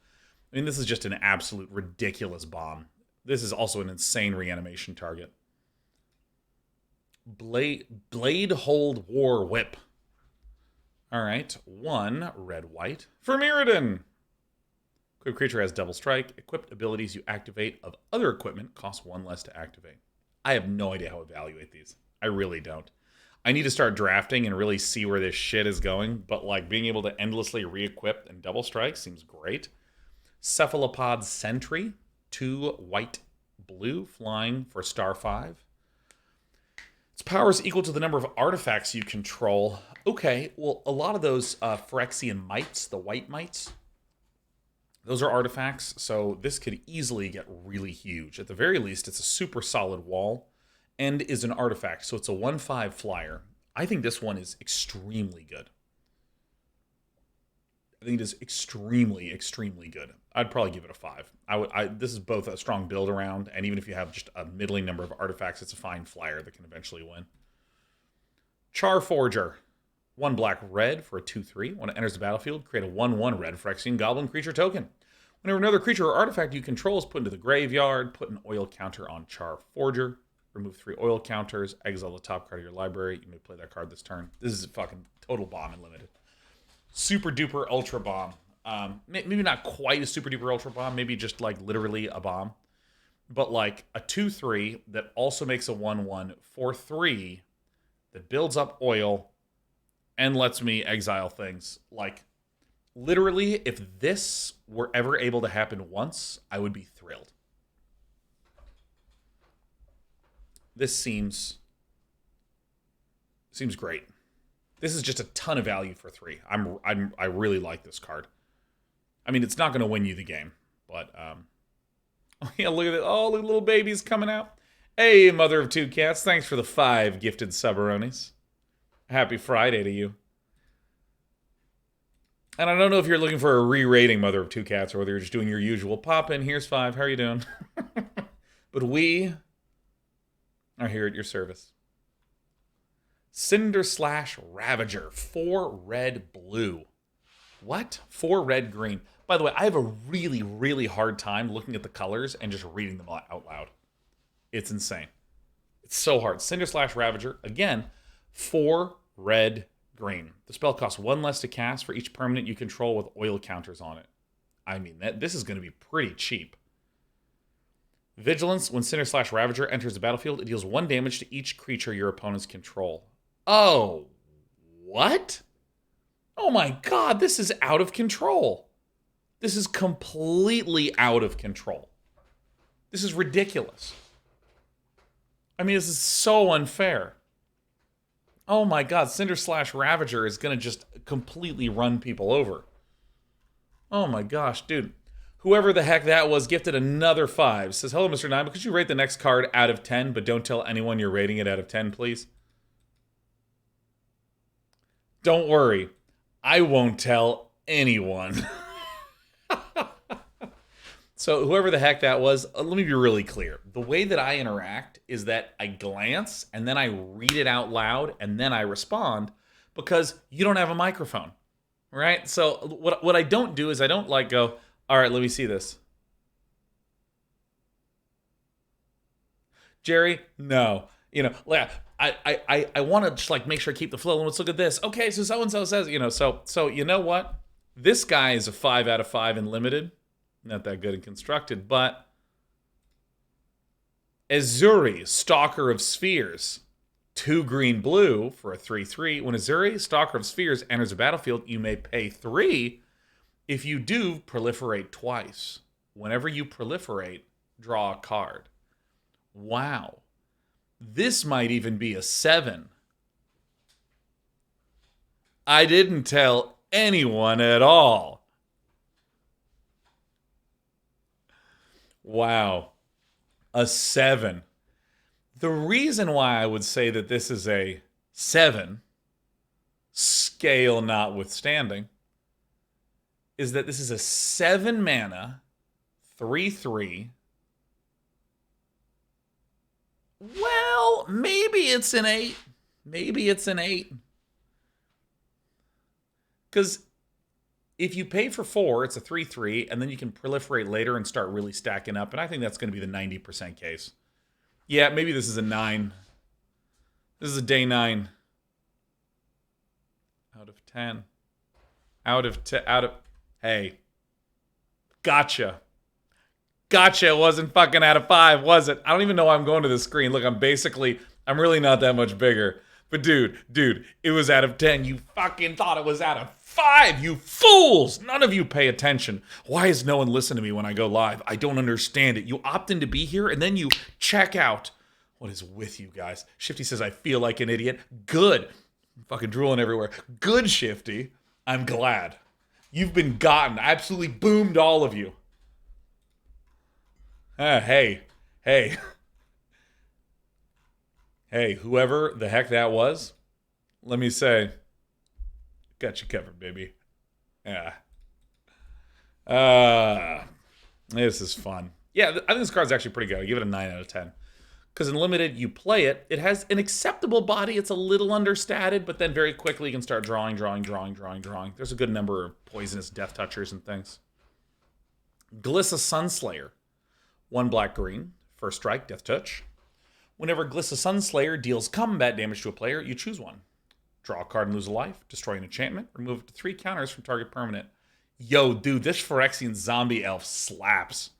I mean, this is just an absolute ridiculous bomb. This is also an insane reanimation target. Blade Hold War Whip. All right, 1 red, white for Mirrodin. Equipped creature has double strike. Equipped abilities you activate of other equipment cost 1 less to activate. I have no idea how to evaluate these. I really don't. I need to start drafting and really see where this shit is going, but like being able to endlessly re-equip and double strike seems great. Cephalopod Sentry, 2 white, blue, flying for star 5. Its power is equal to the number of artifacts you control. Okay, well, a lot of those Phyrexian Mites, the white mites, those are artifacts, so this could easily get really huge. At the very least, it's a super solid wall and is an artifact, so it's a 1/5 flyer. I think this one is extremely good. I think it is extremely, extremely good. I'd probably give it a 5. This is both a strong build around, and even if you have just a middling number of artifacts, it's a fine flyer that can eventually win. Charforger. 1 black red for a 2/3. When it enters the battlefield, create a 1/1 red Phyrexian Goblin creature token. Whenever another creature or artifact you control is put into the graveyard, put an oil counter on Charforger. Remove 3 oil counters. Exile the top card of your library. You may play that card this turn. This is a fucking total bomb and limited. Super duper ultra bomb. Maybe not quite a super duper ultra bomb. Maybe just like literally a bomb. But like a 2/3 that also makes a 1/1 for 3 that builds up oil and lets me exile things. Like, Literally, if this were ever able to happen once, I would be thrilled. This seems great. This is just a ton of value for 3. I really like this card. I mean, it's not going to win you the game, but oh yeah, look at it. Oh, look at little babies coming out. Hey, mother of 2 cats, thanks for the 5 gifted subaronis. Happy Friday to you. And I don't know if you're looking for a re-rating, mother of 2 cats, or whether you're just doing your usual pop in. Here's 5. How are you doing? But we are here at your service. Cinder Slash Ravager, 4 red blue. What? 4 red green. By the way, I have a really, really hard time looking at the colors and just reading them out loud. It's insane. It's so hard. Cinder Slash Ravager, again, 4 red green. The spell costs 1 less to cast for each permanent you control with oil counters on it. I mean, this is going to be pretty cheap. Vigilance, when Cinder Slash Ravager enters the battlefield, it deals 1 damage to each creature your opponents control. Oh, what? Oh my god, this is out of control. This is completely out of control. This is ridiculous. I mean, this is so unfair. Oh my god, Cinder Slash Ravager is going to just completely run people over. Oh my gosh, dude. Whoever the heck that was gifted another 5. Says, hello, Mr. Nine, could you rate the next card out of 10, but don't tell anyone you're rating it out of 10, please? Don't worry. I won't tell anyone. So whoever the heck that was, let me be really clear. The way that I interact is that I glance, and then I read it out loud, and then I respond, because you don't have a microphone, right? So what I don't do is I don't like go, all right, let me see this. Jerry, no. You know, I want to just like make sure I keep the flow. Let's look at this. Okay, so so-and-so says, you know, so you know what? This guy is a 5 out of 5 in limited. Not that good in constructed, but Azuri, Stalker of Spheres. 2 green blue for a 3/3. When Azuri, Stalker of Spheres, enters a battlefield, you may pay 3. If you do, proliferate twice. Whenever you proliferate, draw a card. Wow. This might even be a 7. I didn't tell anyone at all. Wow. A 7. The reason why I would say that this is a 7, scale notwithstanding, is that this is a 7 mana, 3/3. Well, maybe it's an 8. Maybe it's an 8. Because if you pay for 4, it's a 3/3, and then you can proliferate later and start really stacking up. And I think that's going to be the 90% case. Yeah, maybe this is a 9. This is a day 9. Out of 10. Hey. Gotcha. It wasn't fucking out of 5, was it? I don't even know why I'm going to this screen. Look, I'm really not that much bigger. But dude, it was out of 10. You fucking thought it was out of 5, you fools! None of you pay attention. Why is no one listening to me when I go live? I don't understand it. You opt in to be here, and then you check out. What is with you guys? Shifty says, I feel like an idiot. Good. I'm fucking drooling everywhere. Good, Shifty. I'm glad. You've been gotten. I absolutely boomed all of you. Hey. Hey, whoever the heck that was, let me say, got you covered, baby. Yeah. This is fun. Yeah, I think this card's actually pretty good. I give it a 9 out of 10. Because in limited, you play it. It has an acceptable body. It's a little understated, but then very quickly you can start drawing. There's a good number of poisonous death touchers and things. Glissa Sunslayer. 1 black-green. First strike, death touch. Whenever Glissa Sunslayer deals combat damage to a player, you choose one. Draw a card and lose a life. Destroy an enchantment. Remove up to 3 counters from target permanent. Yo, dude, this Phyrexian zombie elf slaps.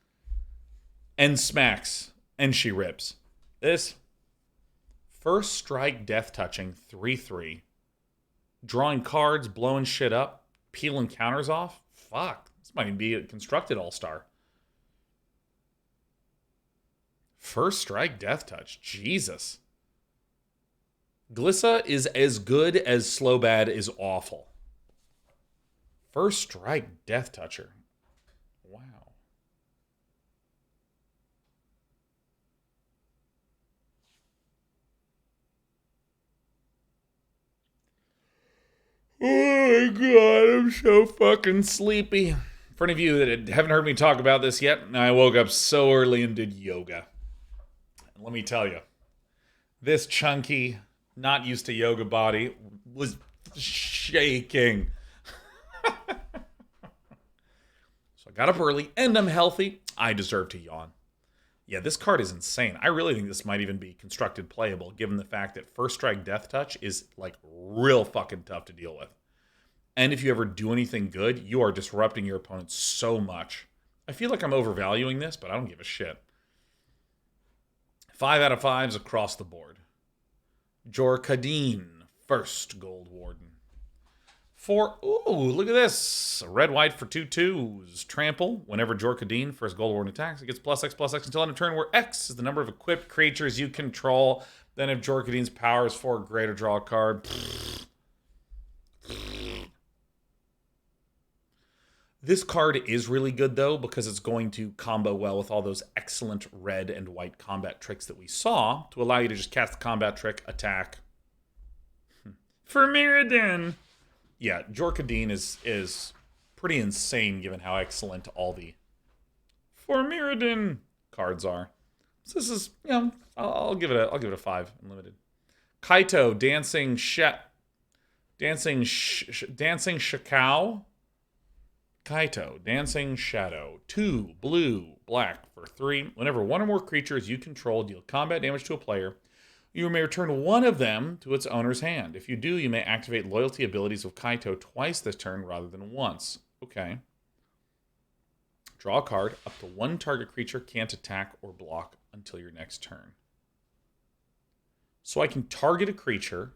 And smacks. And she rips. This first strike death touching 3/3. Drawing cards, blowing shit up. peeling counters off. Fuck. This might even be a constructed all-star. First strike, death touch. Jesus. Glissa is as good as slow bad is awful. First strike, death toucher. Wow. Oh my god, I'm so fucking sleepy. For any of you that haven't heard me talk about this yet, I woke up so early and did yoga. And let me tell you, this chunky, not used to yoga body was shaking. So I got up early and I'm healthy. I deserve to yawn. Yeah, this card is insane. I really think this might even be constructed playable, given the fact that first strike death touch is like real fucking tough to deal with. And if you ever do anything good, you are disrupting your opponent so much. I feel like I'm overvaluing this, but I don't give a shit. 5 out of 5s across the board. Jorkadeen, first Gold Warden. Look at this. Red-white for 2/2s. Trample. Whenever Jorkadeen, first Gold Warden attacks, it gets +X/+X until end of turn, where X is the number of equipped creatures you control. Then if Jorkadeen's power is 4 or greater, draw a card. This card is really good, though, because it's going to combo well with all those excellent red and white combat tricks that we saw to allow you to just cast the combat trick, attack. For Mirrodin! Yeah, Jorkadeen is pretty insane given how excellent all the For Mirrodin cards are. So this is, I'll give it a 5 in limited. Kaito, Dancing Shakao. Kaito, Dancing Shadow. 2 blue, black for 3. Whenever one or more creatures you control deal combat damage to a player, you may return one of them to its owner's hand. If you do, you may activate loyalty abilities of Kaito twice this turn rather than once. Okay. Draw a card. Up to one target creature can't attack or block until your next turn. So I can target a creature.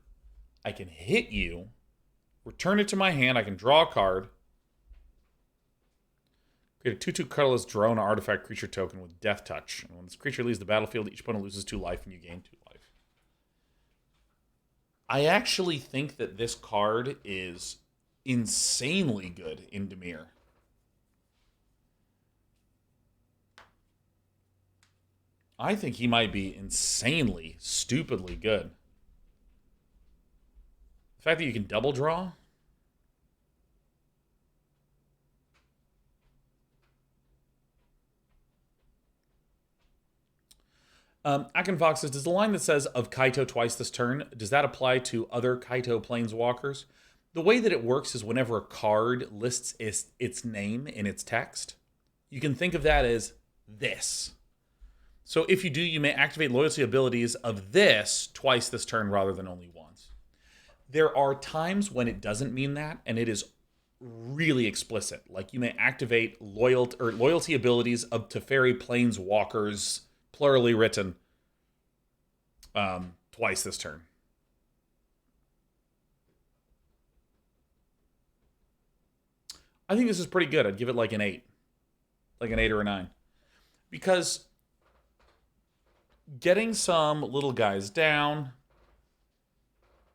I can hit you. Return it to my hand. I can draw a card. Create a 2/2 colorless drone artifact creature token with death touch. And when this creature leaves the battlefield, each opponent loses 2 life and you gain 2 life. I actually think that this card is insanely good in Dimir. I think he might be insanely, stupidly good. The fact that you can double draw. Akenfox says, does the line that says of Kaito twice this turn, does that apply to other Kaito planeswalkers? The way that it works is whenever a card lists its name in its text, you can think of that as this. So if you do, you may activate loyalty abilities of this twice this turn rather than only once. There are times when it doesn't mean that, and it is really explicit. Like you may activate loyalty abilities of Teferi planeswalkers, plurally written, twice this turn. I think this is pretty good. I'd give it like an 8. Like an 8 or a 9. Because getting some little guys down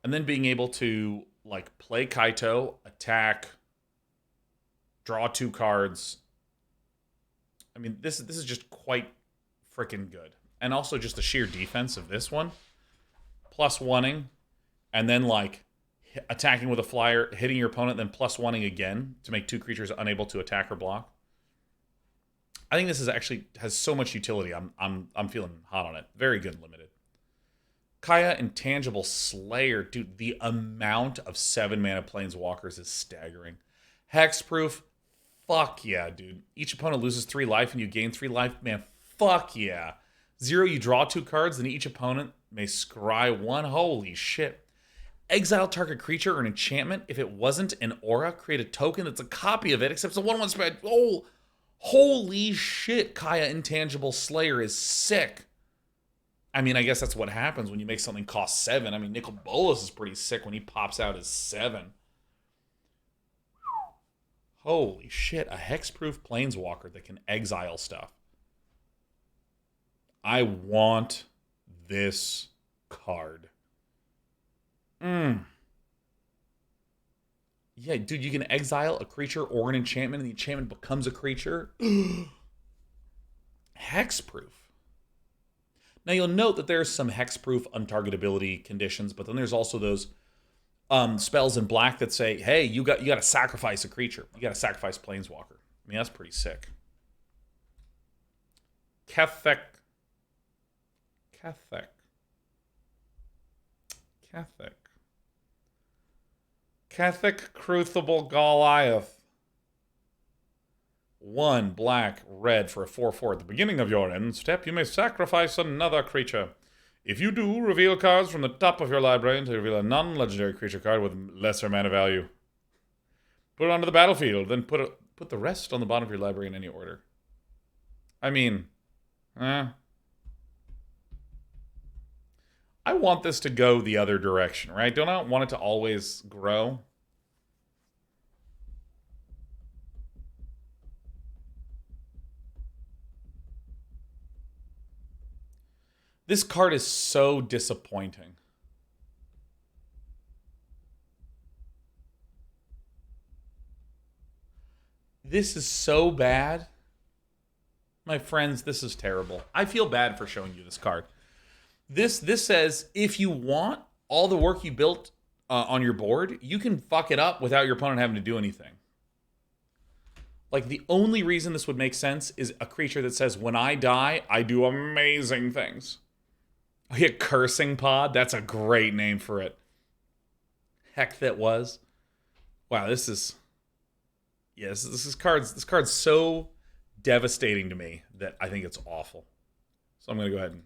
and then being able to like play Kaito, attack, draw 2 cards. I mean, this is just quite freaking good. And also just the sheer defense of this one. +1ing, and then like attacking with a flyer, hitting your opponent, then +1ing again to make 2 creatures unable to attack or block. I think this is actually has so much utility. I'm feeling hot on it. Very good limited. Kaya, Intangible Slayer. Dude, the amount of 7-mana planeswalkers is staggering. Hexproof. Fuck yeah, dude. Each opponent loses 3 life and you gain 3 life. Man, fuck yeah. 0, you draw 2 cards, then each opponent may scry 1. Holy shit. Exile target creature or an enchantment. If it wasn't an aura, create a token that's a copy of it, except it's a 1/1 spread. Oh, holy shit. Kaya, Intangible Slayer is sick. I mean, I guess that's what happens when you make something cost 7. I mean, Nicol Bolas is pretty sick when he pops out as 7. Holy shit, a hexproof planeswalker that can exile stuff. I want this card. Yeah, dude, you can exile a creature or an enchantment, and the enchantment becomes a creature. Hexproof. Now, you'll note that there's some hexproof untargetability conditions, but then there's also those spells in black that say, hey, you got to sacrifice a creature. You got to sacrifice planeswalker. I mean, that's pretty sick. Cathek. Crucible Goliath. 1 black, red for a 4/4. At the beginning of your end step, you may sacrifice another creature. If you do, reveal cards from the top of your library until you reveal a non-legendary creature card with lesser mana value. Put it onto the battlefield, then put the rest on the bottom of your library in any order. I mean, I want this to go the other direction, right? Don't I want it to always grow? This card is so disappointing. This is so bad. My friends, this is terrible. I feel bad for showing you this card. This says, if you want all the work you built on your board, you can fuck it up without your opponent having to do anything. Like, the only reason this would make sense is a creature that says, when I die, I do amazing things. Oh yeah, Cursing Pod. That's a great name for it. Heck, that was. Wow, this is... Yes, this card's so devastating to me that I think it's awful. So I'm going to go ahead and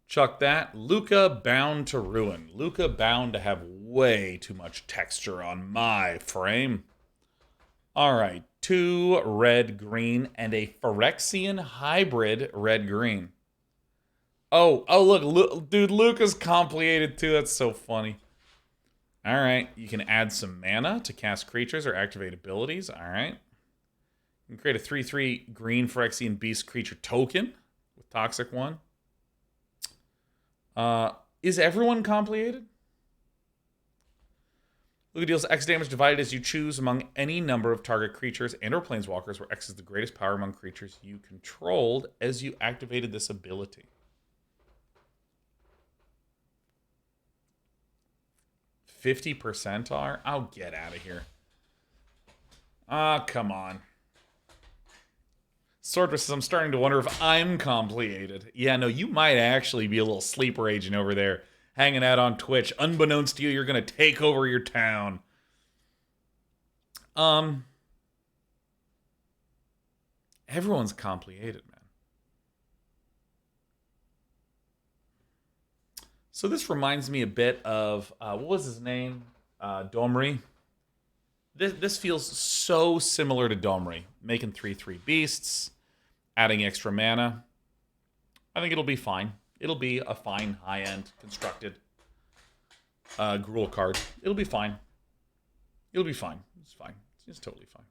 chuck that. Luca, Bound to Ruin. Luca, bound to have way too much texture on my frame. All right, 2 red-green and a Phyrexian hybrid red-green. Oh, look, dude, Luca's complicated too. That's so funny. All right, you can add some mana to cast creatures or activate abilities. All right. You can create a 3/3 green Phyrexian beast creature token with Toxic 1. Is everyone complicated? Luca deals X damage divided as you choose among any number of target creatures and or planeswalkers, where X is the greatest power among creatures you controlled as you activated this ability. 50% are? Oh, get out of here. Ah, come on. Swordfish says, I'm starting to wonder if I'm complicated. Yeah, no, you might actually be a little sleeper agent over there, hanging out on Twitch. Unbeknownst to you, you're going to take over your town. Everyone's complicated, man. So this reminds me a bit of, what was his name? Domri. This feels so similar to Domri. Making 3/3 beasts, adding extra mana. I think it'll be fine. It'll be a fine, high-end, constructed Gruul card. It'll be fine. It'll be fine. It's fine. It's totally fine.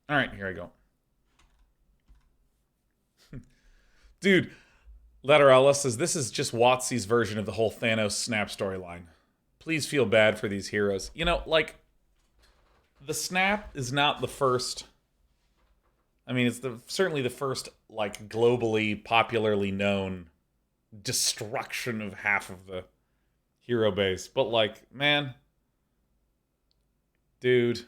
All right, here I go. Dude, Letterella says, this is just WotC's version of the whole Thanos snap storyline. Please feel bad for these heroes. You know, like, the snap is not the first... I mean, it's certainly the first, like, globally, popularly known destruction of half of the hero base. But, like, man... Dude...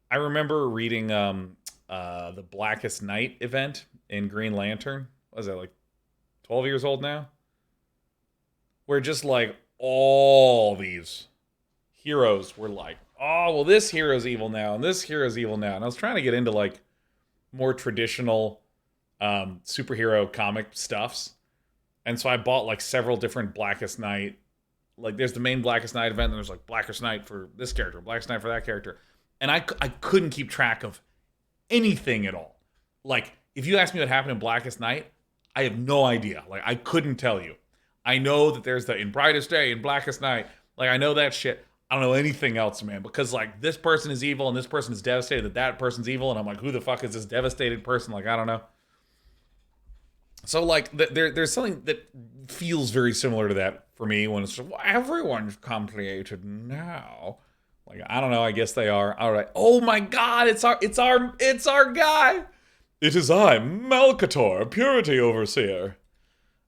I remember reading the Blackest Night event in Green Lantern. What was that, like 12 years old now? Where just like all these heroes were like, oh, well, this hero's evil now, and this hero's evil now. And I was trying to get into like more traditional superhero comic stuffs. And so I bought like several different Blackest Night. Like there's the main Blackest Night event, and there's like Blackest Night for this character, Blackest Night for that character. And I couldn't keep track of anything at all. Like, if you ask me what happened in Blackest Night, I have no idea. Like, I couldn't tell you. I know that there's the In Brightest Day, in Blackest Night. Like, I know that shit. I don't know anything else, man, because like this person is evil and this person is devastated that that person's evil, and I'm like, who the fuck is this devastated person? Like, I don't know. So like, there's something that feels very similar to that for me when it's just, well, everyone's complicated now. Like, I don't know. I guess they are. All right. Oh my God! It's our guy. It is I, Malcator, Purity Overseer.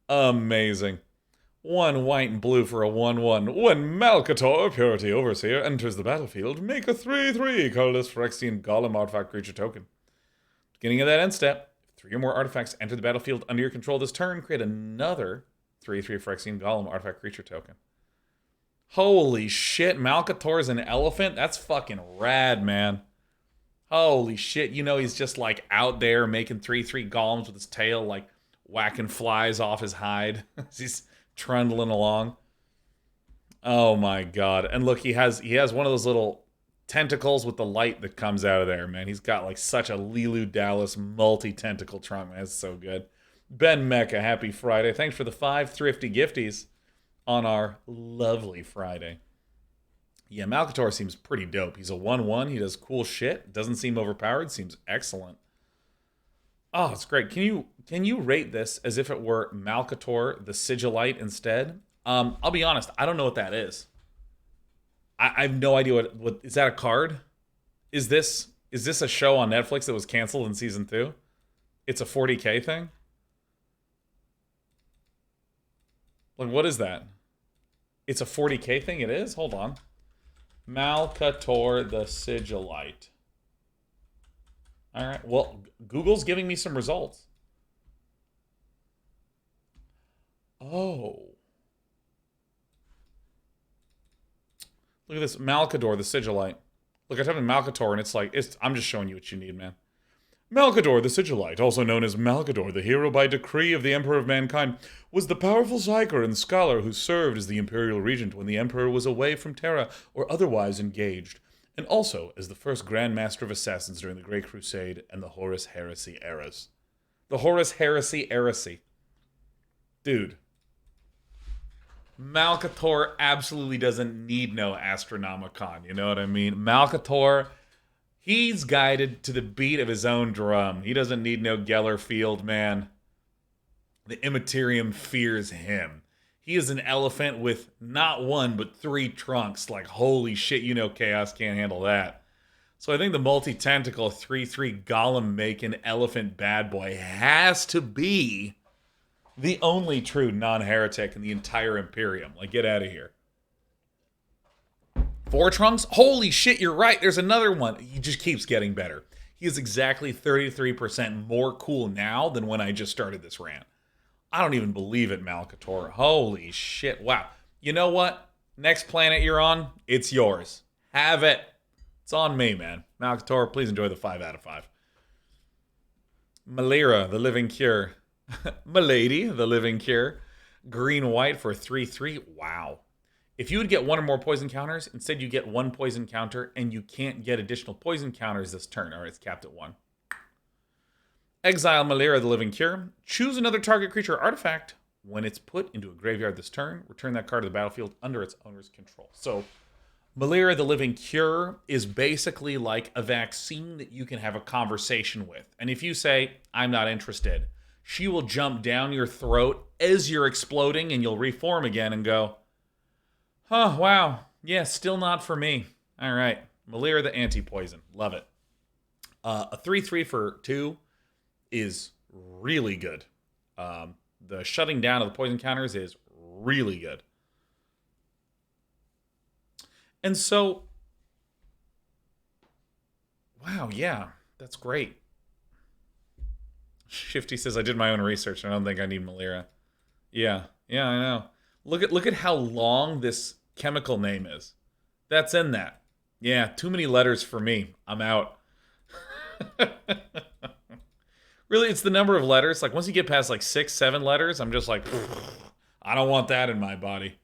Amazing. One white and blue for a 1/1. When Malcator, Purity Overseer, enters the battlefield, make a 3/3 colorless Phyrexian Golem artifact creature token. Beginning of that end step, if 3 or more artifacts enter the battlefield under your control this turn, create another 3/3 Phyrexian Golem artifact creature token. Holy shit, Malcator's an elephant? That's fucking rad, man. Holy shit, you know he's just like out there making 3/3 golems with his tail, like whacking flies off his hide. He's trundling along. Oh my god. And look, he has one of those little tentacles with the light that comes out of there, man. He's got like such a Lilu Dallas multi-tentacle trunk, man. That's so good. Ben Mecca, happy Friday. Thanks for the 5 thrifty gifties on our lovely Friday. Yeah, Malcator seems pretty dope. He's a 1/1. He does cool shit. Doesn't seem overpowered. Seems excellent. Oh, it's great. Can you rate this as if it were Malcator the Sigilite instead? I'll be honest. I don't know what that is. I have no idea what is that a card? Is this a show on Netflix that was canceled in season 2? It's a 40K thing? Like, what is that? It's a 40K thing? It is? Hold on. Malcator the Sigilite. Alright, well, Google's giving me some results. Oh. Look at this, Malcador the Sigilite. Look, I typed in Malcator and it's like, I'm just showing you what you need, man. Malcador the Sigilite, also known as Malcador, the hero by decree of the Emperor of Mankind, was the powerful psyker and scholar who served as the Imperial Regent when the Emperor was away from Terra or otherwise engaged, and also as the first Grand Master of Assassins during the Great Crusade and the Horus Heresy eras. The Horus Heresy. Dude. Malcator absolutely doesn't need no Astronomicon, you know what I mean? Malcator, he's guided to the beat of his own drum. He doesn't need no Geller Field, man. The Immaterium fears him. He is an elephant with not 1, but 3 trunks. Like, holy shit, you know Chaos can't handle that. So I think the multi-tentacle 3/3 golem-making elephant bad boy has to be the only true non-heretic in the entire Imperium. Like, get out of here. 4 trunks? Holy shit, you're right. There's another one. He just keeps getting better. He is exactly 33% more cool now than when I just started this rant. I don't even believe it, Malcator. Holy shit. Wow. You know what? Next planet you're on, it's yours. Have it. It's on me, man. Malcator, please enjoy the 5 out of 5. Malira, the Living Cure. Milady, the Living Cure. Green-white for 3/3. Wow. If you would get 1 or more poison counters, instead you get 1 poison counter, and you can't get additional poison counters this turn. Alright, it's capped at 1. Exile Malira, the Living Cure. Choose another target creature or artifact. When it's put into a graveyard this turn, return that card to the battlefield under its owner's control. So, Malira, the Living Cure is basically like a vaccine that you can have a conversation with. And if you say, I'm not interested, she will jump down your throat as you're exploding, and you'll reform again and go, oh, wow. Yeah, still not for me. All right. Malira the anti-poison. Love it. A 3/3 for 2 is really good. The shutting down of the poison counters is really good. And so, wow, yeah, that's great. Shifty says, I did my own research. I don't think I need Malira. Yeah, I know. Look at how long this chemical name is. That's in that. Yeah, too many letters for me. I'm out. Really, it's the number of letters. Like, once you get past, like, 6, 7 letters, I'm just like, I don't want that in my body.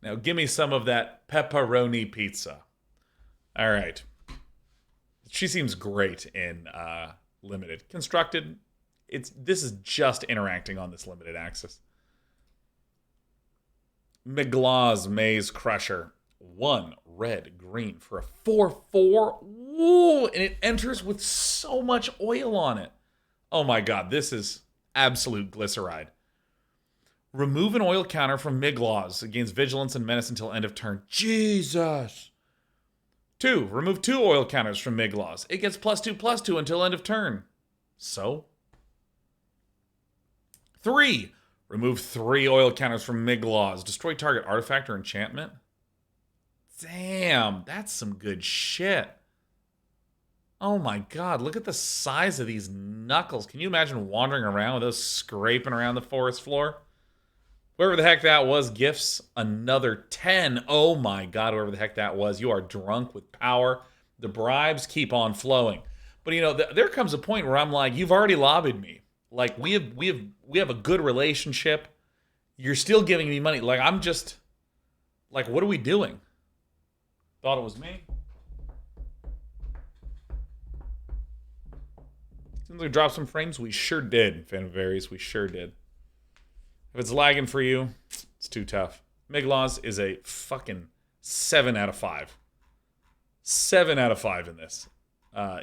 Now, give me some of that pepperoni pizza. All right. She seems great in Limited. Constructed, this is just interacting on this limited axis. Miglaw's Maze Crusher. 1 red green for a 4/4. Woo! And it enters with so much oil on it. Oh my god, this is absolute glyceride. Remove an oil counter from Miglaws. Gains vigilance and menace until end of turn. Jesus! 2. Remove 2 oil counters from Miglaws. It gets +2/+2 until end of turn. So? 3. Remove 3 oil counters from Miglaws. Destroy target artifact or enchantment. Damn, that's some good shit. Oh my god, look at the size of these knuckles. Can you imagine wandering around with those scraping around the forest floor? Whoever the heck that was, gifts another 10. Oh my god, whoever the heck that was. You are drunk with power. The bribes keep on flowing. But you know, there comes a point where I'm like, you've already lobbied me. Like, we have a good relationship. You're still giving me money. Like, I'm just, like, what are we doing? Thought it was me. Seems like we dropped some frames. We sure did, Fan of Aries. We sure did. If it's lagging for you, it's too tough. Miglaws is a fucking 7 out of 5. 7 out of 5 in this,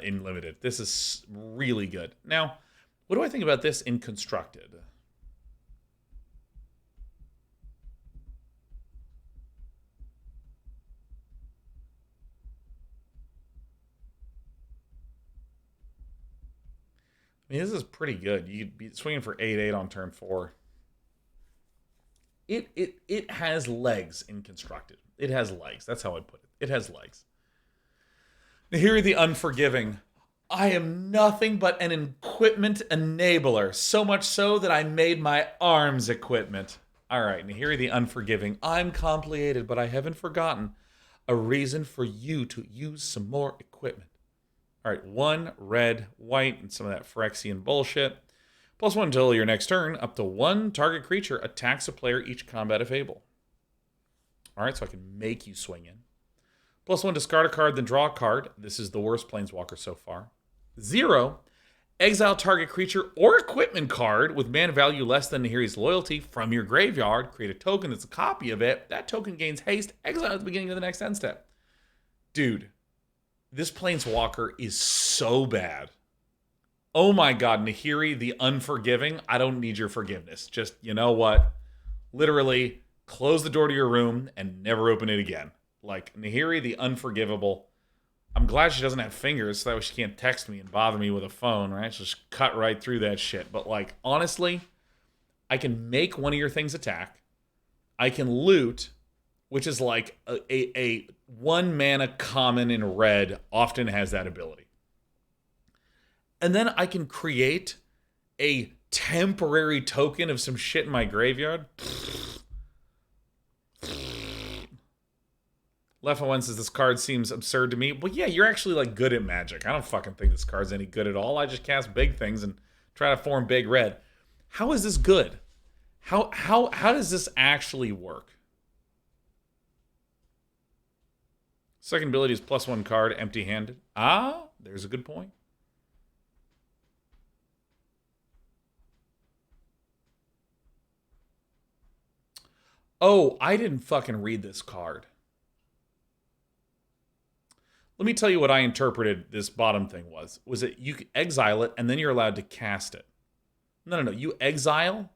in Limited. This is really good. Now, what do I think about this in Constructed? I mean, this is pretty good. You'd be swinging for 8/8 on turn 4. It has legs in Constructed. It has legs. That's how I put it. It has legs. Nahiri the Unforgiving. I am nothing but an equipment enabler. So much so that I made my arms equipment. All right, Nahiri the Unforgiving. I'm complicated, but I haven't forgotten a reason for you to use some more equipment. All right, 1 red, white, and some of that Phyrexian bullshit. +1 until your next turn. Up to 1 target creature attacks a player each combat if able. All right, so I can make you swing in. +1, discard a card, then draw a card. This is the worst Planeswalker so far. 0, exile target creature or equipment card with mana value less than Nahiri's loyalty from your graveyard. Create a token that's a copy of it. That token gains haste. Exile at the beginning of the next end step. Dude, this Planeswalker is so bad. Oh my god, Nahiri the Unforgiving. I don't need your forgiveness. Just, you know what? Literally, close the door to your room and never open it again. Like, Nahiri the Unforgivable. I'm glad she doesn't have fingers, so that way she can't text me and bother me with a phone, right? She'll just cut right through that shit. But, like, honestly, I can make one of your things attack. I can loot, which is like a 1 mana common in red, often has that ability. And then I can create a temporary token of some shit in my graveyard. Left on one says this card seems absurd to me. Well, yeah, you're actually like good at Magic. I don't fucking think this card's any good at all. I just cast big things and try to form big red. How is this good? How does this actually work? Second ability is +1 card, empty-handed. Ah, there's a good point. Oh, I didn't fucking read this card. Let me tell you what I interpreted this bottom thing was. Was it you exile it, and then you're allowed to cast it. No. You exile,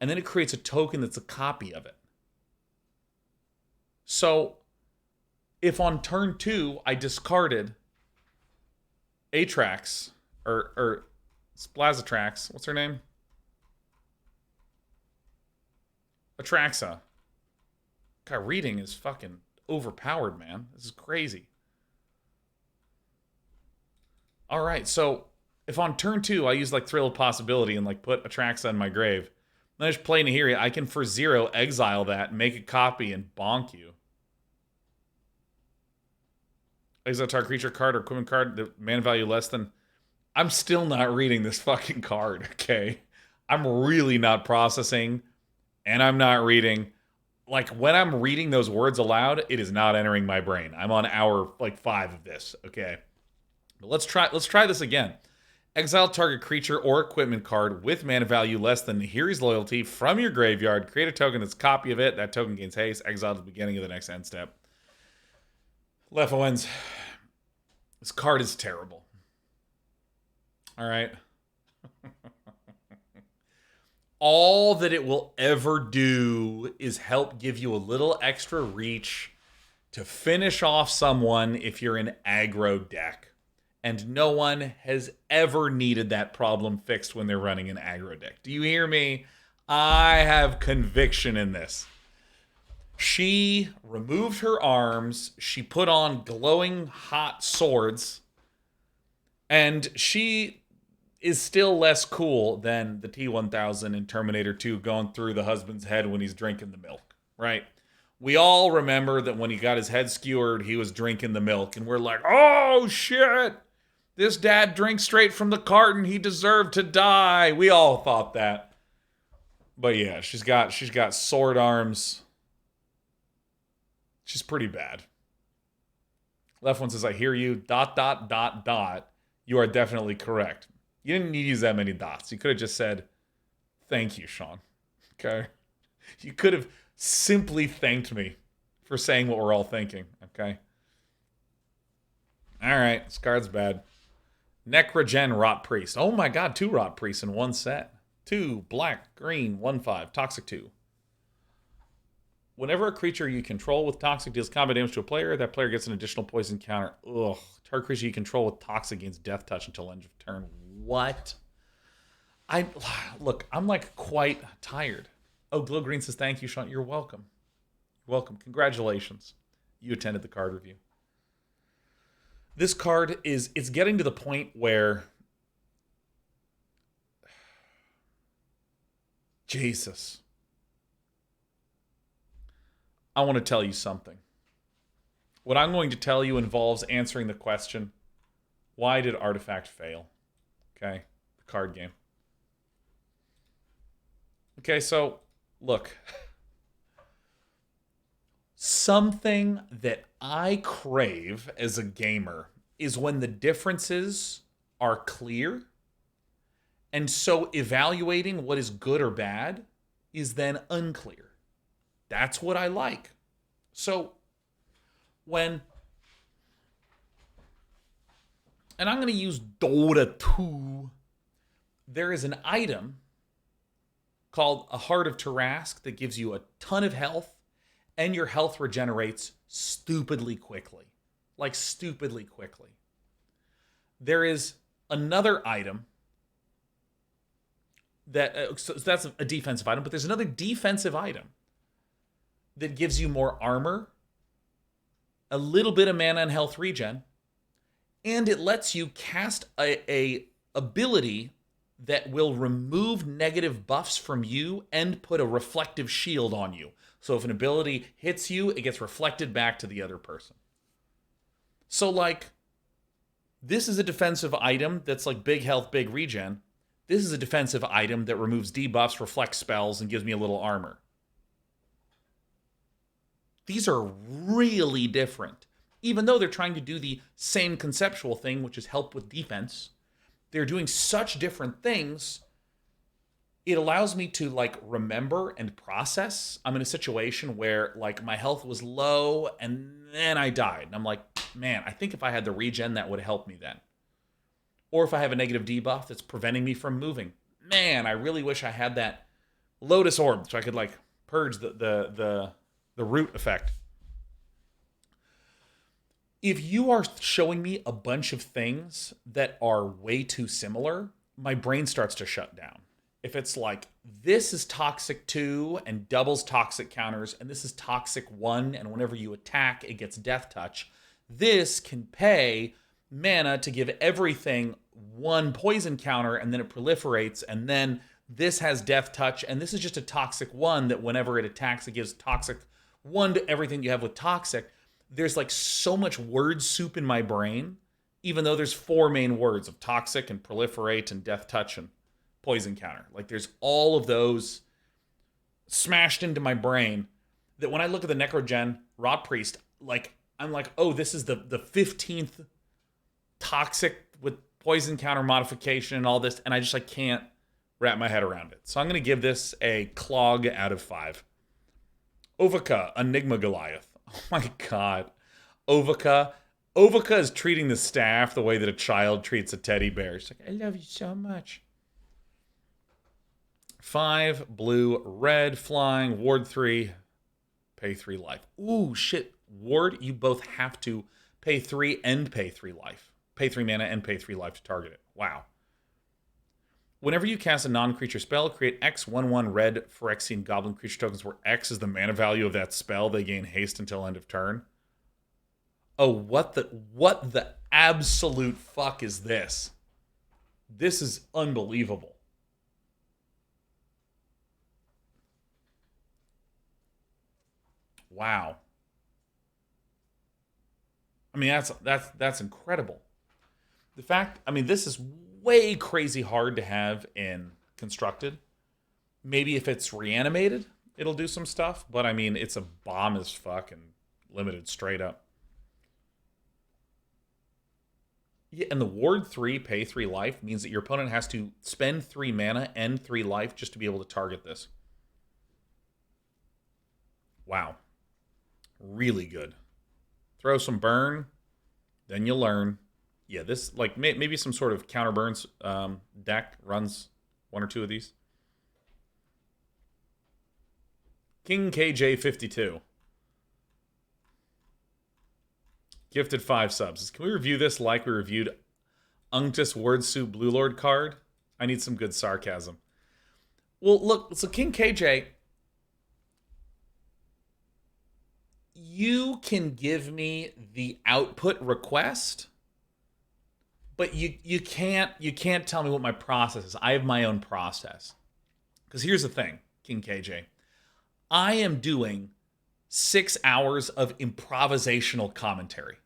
and then it creates a token that's a copy of it. So, if on turn 2, I discarded Atrax, or Splazatrax, what's her name? Atraxa. God, reading is fucking overpowered, man. This is crazy. All right, so if on turn 2 I use like Thrill of Possibility and like put Atraxa in my grave, then I just play Nahiri, I can for 0 exile that, make a copy, and bonk you. Exile target creature card or equipment card, the mana value less than. I'm still not reading this fucking card, okay? I'm really not processing, and I'm not reading. Like, when I'm reading those words aloud, it is not entering my brain. I'm on hour, like, 5 of this, okay? But let's try this again. Exile target creature or equipment card with mana value less than Nahiri's Loyalty from your graveyard. Create a token that's a copy of it. That token gains haste. Exile at the beginning of the next end step. Left wins. This card is terrible. All right. All that it will ever do is help give you a little extra reach to finish off someone if you're an aggro deck. And no one has ever needed that problem fixed when they're running an aggro deck. Do you hear me? I have conviction in this. She removed her arms. She put on glowing hot swords. And she is still less cool than the T-1000 in Terminator 2 going through the husband's head when he's drinking the milk, right? We all remember that when he got his head skewered, he was drinking the milk. And we're like, oh, shit. This dad drinks straight from the carton. He deserved to die. We all thought that. But yeah, she's got sword arms. She's pretty bad. Left one says, I hear you, ... You are definitely correct. You didn't need to use that many dots. You could have just said, thank you, Sean. Okay? You could have simply thanked me for saying what we're all thinking. Okay? All right. This card's bad. Necrogen Rot Priest. Oh my god, 2 Rot Priests in one set. 2 black, green, 1/5, Toxic 2. Whenever a creature you control with Toxic deals combat damage to a player, that player gets an additional poison counter. Ugh. Target creature you control with Toxic gains Death Touch until end of turn. What? Look, I'm like quite tired. Oh, Glow Green says, thank you, Sean. You're welcome. You're welcome. Congratulations. You attended the card review. This card it's getting to the point where Jesus. I want to tell you something. What I'm going to tell you involves answering the question, why did Artifact fail? Okay, the card game. Okay, so look. Something that I crave as a gamer is when the differences are clear. And so evaluating what is good or bad is then unclear. That's what I like. So when, and I'm going to use Dota 2, there is an item called a Heart of Tarask that gives you a ton of health, and your health regenerates stupidly quickly. Like stupidly quickly. There is another item that, so that's a defensive item, but there's another defensive item that gives you more armor, a little bit of mana and health regen, and it lets you cast a ability that will remove negative buffs from you and put a reflective shield on you. So if an ability hits you, it gets reflected back to the other person. So like, this is a defensive item that's like big health, big regen. This is a defensive item that removes debuffs, reflects spells, and gives me a little armor. These are really different. Even though they're trying to do the same conceptual thing, which is help with defense, they're doing such different things. It allows me to like remember and process. I'm in a situation where like my health was low and then I died. And I'm like, man, I think if I had the regen, that would help me then. Or if I have a negative debuff that's preventing me from moving. Man, I really wish I had that Lotus Orb so I could like purge the root effect. If you are showing me a bunch of things that are way too similar, my brain starts to shut down. If it's like, this is Toxic 2 and doubles Toxic counters, and this is Toxic 1, and whenever you attack, it gets Death Touch. This can pay mana to give everything 1 poison counter, and then it proliferates, and then this has Death Touch, and this is just a Toxic 1 that whenever it attacks, it gives Toxic 1 to everything you have with Toxic. There's like so much word soup in my brain, even though there's 4 main words of Toxic and Proliferate and Death Touch and Poison Counter. Like there's all of those smashed into my brain that when I look at the Necrogen Rot Priest, like I'm like, oh, this is the 15th Toxic with poison counter modification and all this, and I just like can't wrap my head around it. So I'm going to give this a clog out of 5. Ovica, Enigma Goliath. Oh my god. Ovica. Ovica is treating the staff the way that a child treats a teddy bear. She's like, I love you so much. 5, blue, red, flying, ward 3, pay 3 life. Ooh, shit. Ward, you both have to pay 3 and pay 3 life. Pay 3 mana and pay 3 life to target it. Wow. Whenever you cast a non-creature spell, create X 1/1 red Phyrexian Goblin creature tokens where X is the mana value of that spell. They gain haste until end of turn. Oh, what the absolute fuck is this? This is unbelievable. Wow. I mean, that's incredible. The fact, I mean, this is way crazy hard to have in Constructed. Maybe if it's reanimated, it'll do some stuff. But I mean, it's a bomb as fuck and limited straight up. Yeah, and the ward 3, pay 3 life means that your opponent has to spend 3 mana and 3 life just to be able to target this. Wow. Really good. Throw some burn, then you'll learn. Yeah, this, like, maybe some sort of counter burns deck runs 1 or 2 of these. King KJ52. Gifted 5 subs. Can we review this like we reviewed Unctus Word Soup Blue Lord card? I need some good sarcasm. Well, look, so King KJ, you can give me the output request, but you can't tell me what my process is. I have my own process. Because here's the thing, King KJ. I am doing 6 hours of improvisational commentary.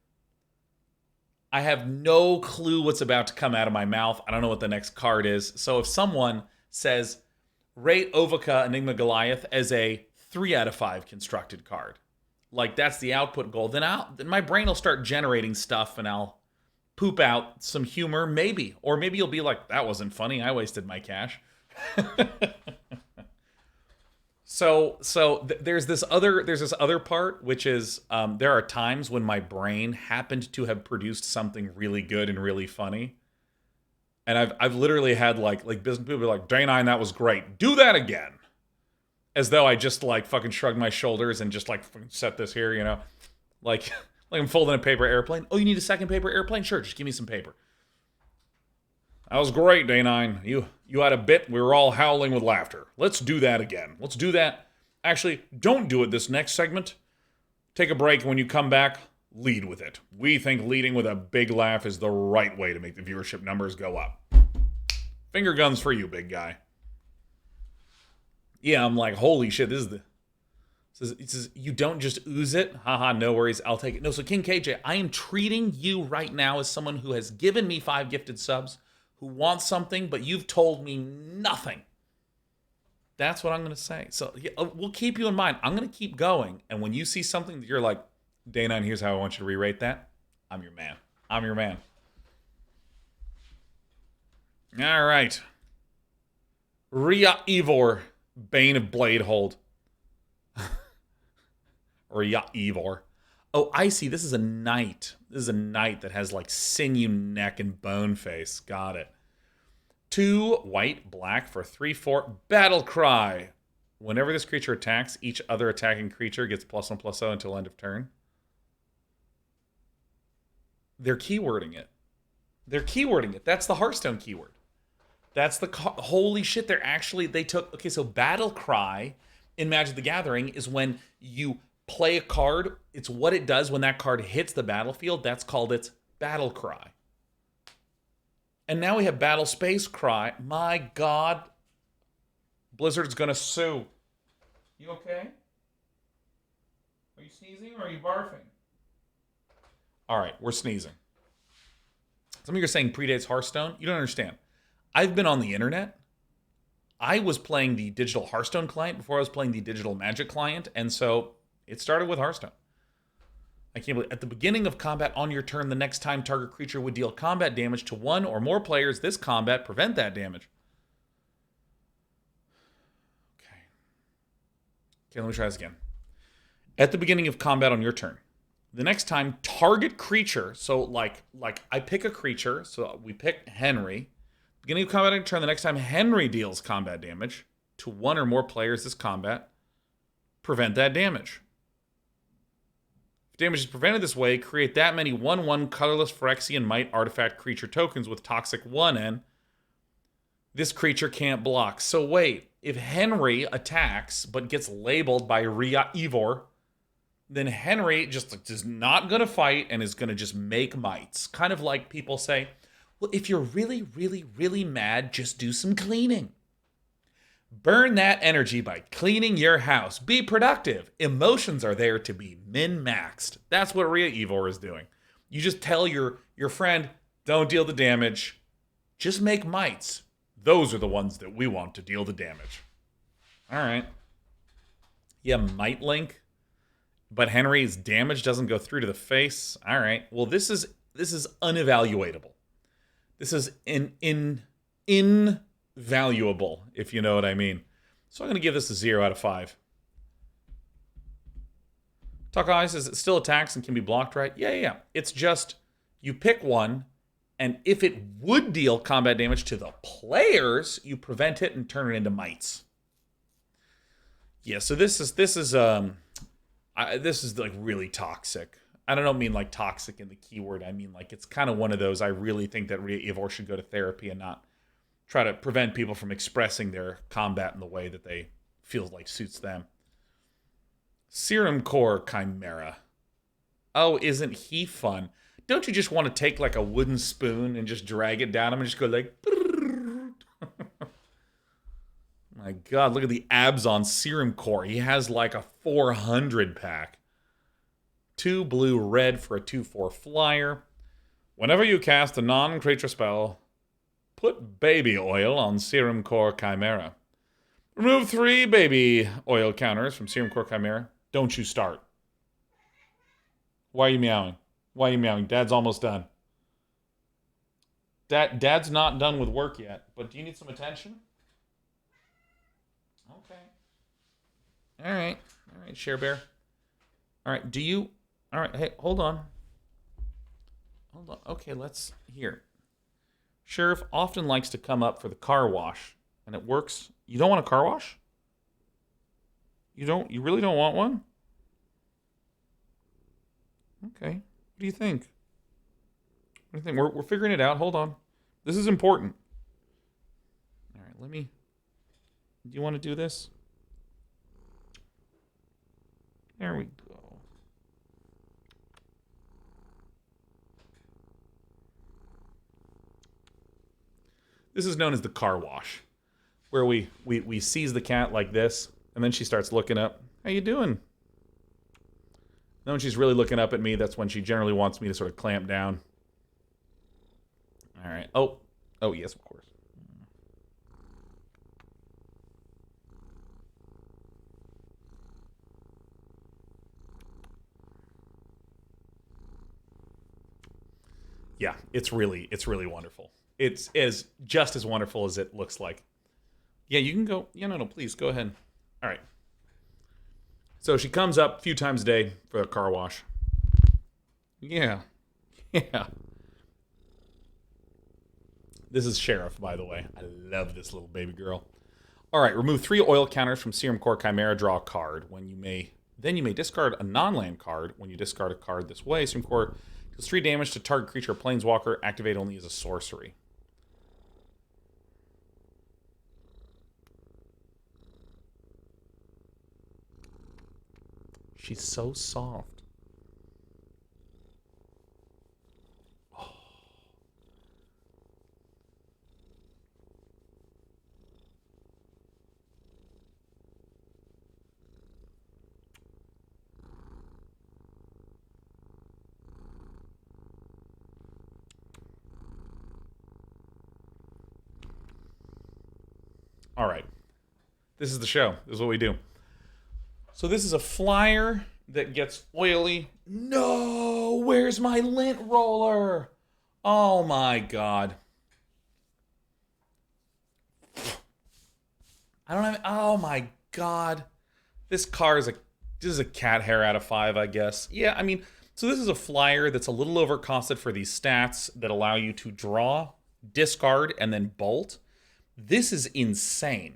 I have no clue what's about to come out of my mouth. I don't know what the next card is. So if someone says, rate Ovica Enigma Goliath as a 3 out of 5 constructed card, like that's the output goal, then my brain will start generating stuff and I'll poop out some humor, maybe. Or maybe you'll be like, that wasn't funny. I wasted my cash. So there's this other part, which is there are times when my brain happened to have produced something really good and really funny, and I've literally had like business people be like, Day9, that was great. Do that again, as though I just like fucking shrugged my shoulders and just like set this here, you know, like I'm folding a paper airplane. Oh, you need a second paper airplane? Sure, just give me some paper. That was great, Day9. You had a bit. We were all howling with laughter. Let's do that again. Let's do that. Actually, don't do it this next segment. Take a break, and when you come back, lead with it. We think leading with a big laugh is the right way to make the viewership numbers go up. Finger guns for you, big guy. Yeah, I'm like, holy shit, this is the... It says, you don't just ooze it. Haha, no worries, I'll take it. No, so King KJ, I am treating you right now as someone who has given me 5 gifted subs, who wants something, but you've told me nothing. That's what I'm going to say. So yeah, we'll keep you in mind. I'm going to keep going. And when you see something that you're like, Day9, here's how I want you to re-rate that, I'm your man. I'm your man. All right. Ria Ivor, Bane of Bladehold. Ria Ivor. Oh, I see. This is a knight. This is a knight that has like sinew neck and bone face. Got it. 2 white, black for 3/4 Battle Cry. Whenever this creature attacks, each other attacking creature gets +1/+0 until end of turn. They're keywording it. They're keywording it. That's the Hearthstone keyword. That's the holy shit. They took. Okay, so Battle Cry in Magic the Gathering is when you play a card. It's what it does when that card hits the battlefield. That's called its Battle Cry. And now we have Battle Space Cry. My God. Blizzard's gonna sue. You okay? Are you sneezing or are you barfing? All right, we're sneezing. Some of you are saying predates Hearthstone. You don't understand. I've been on the internet. I was playing the digital Hearthstone client before I was playing the digital Magic client, and so it started with Hearthstone. I can't believe at the beginning of combat on your turn, the next time target creature would deal combat damage to one or more players this combat, prevent that damage. Okay, let me try this again. At the beginning of combat on your turn, the next time target creature, so like I pick a creature, so we pick Henry. Beginning of combat on your turn, the next time Henry deals combat damage to one or more players this combat, prevent that damage. If damage is prevented this way, create that many 1/1 colorless Phyrexian Might artifact creature tokens with toxic 1 and this creature can't block. So wait, if Henry attacks but gets labeled by Rhea Ivor, then Henry just is not going to fight and is going to just make mites. Kind of like people say, well, if you're really, really, really mad, just do some cleaning. Burn that energy by cleaning your house. Be productive. Emotions are there to be min-maxed. That's what Rhea Ivor is doing. You just tell your friend, don't deal the damage. Just make mites. Those are the ones that we want to deal the damage. All right. Yeah, Might Link. But Henry's damage doesn't go through to the face. All right. Well, this is unevaluatable. This is invaluable, if you know what I mean. So I'm going to give this a 0 out of 5. Takai says it still attacks and can be blocked, right? Yeah. It's just you pick one, and if it would deal combat damage to the players, you prevent it and turn it into mites. Yeah, so this is like really toxic. I don't mean like toxic in the keyword. I mean like it's kind of one of those. I really think that Rhea Ivor should go to therapy and not try to prevent people from expressing their combat in the way that they feel like suits them. Serum Core Chimera. Oh, isn't he fun? Don't you just want to take like a wooden spoon and just drag it down him and just go like... My God, look at the abs on Serum Core. He has like a 400 pack. 2 blue, red for a 2/4 flyer. Whenever you cast a non-creature spell, put baby oil on Serum Core Chimera. Remove 3 baby oil counters from Serum Core Chimera. Don't you start. Why are you meowing? Why are you meowing? Dad's almost done. Dad's not done with work yet, but do you need some attention? Okay. All right, Share Bear. All right, all right, hey, hold on. Okay, let's, here. Sheriff often likes to come up for the car wash, and it works. You don't want a car wash? You really don't want one? Okay. What do you think? What do you think? We're figuring it out. Hold on. This is important. All right, do you want to do this? There we go. This is known as the car wash, where we seize the cat like this, and then she starts looking up. How you doing? Then when she's really looking up at me, that's when she generally wants me to sort of clamp down. All right. Oh, yes, of course. Yeah, it's really wonderful. It's just as wonderful as it looks like. Yeah, you can go. Yeah, no, please go ahead. All right. So she comes up a few times a day for a car wash. Yeah. This is Sheriff, by the way. I love this little baby girl. All right, remove 3 oil counters from Serum Core Chimera. Draw a card. Then you may discard a non-land card. When you discard a card this way, Serum Core deals 3 damage to target creature or planeswalker. Activate only as a sorcery. She's so soft. Oh. All right. This is the show. This is what we do. So this is a flyer that gets oily No, where's my lint roller? Oh my god. I don't have. Oh my god. This car is a. This is a cat hair out of 5, I guess. Yeah, I mean, so this is a flyer that's a little overcosted for these stats that allow you to draw, discard, and then bolt. This is insane.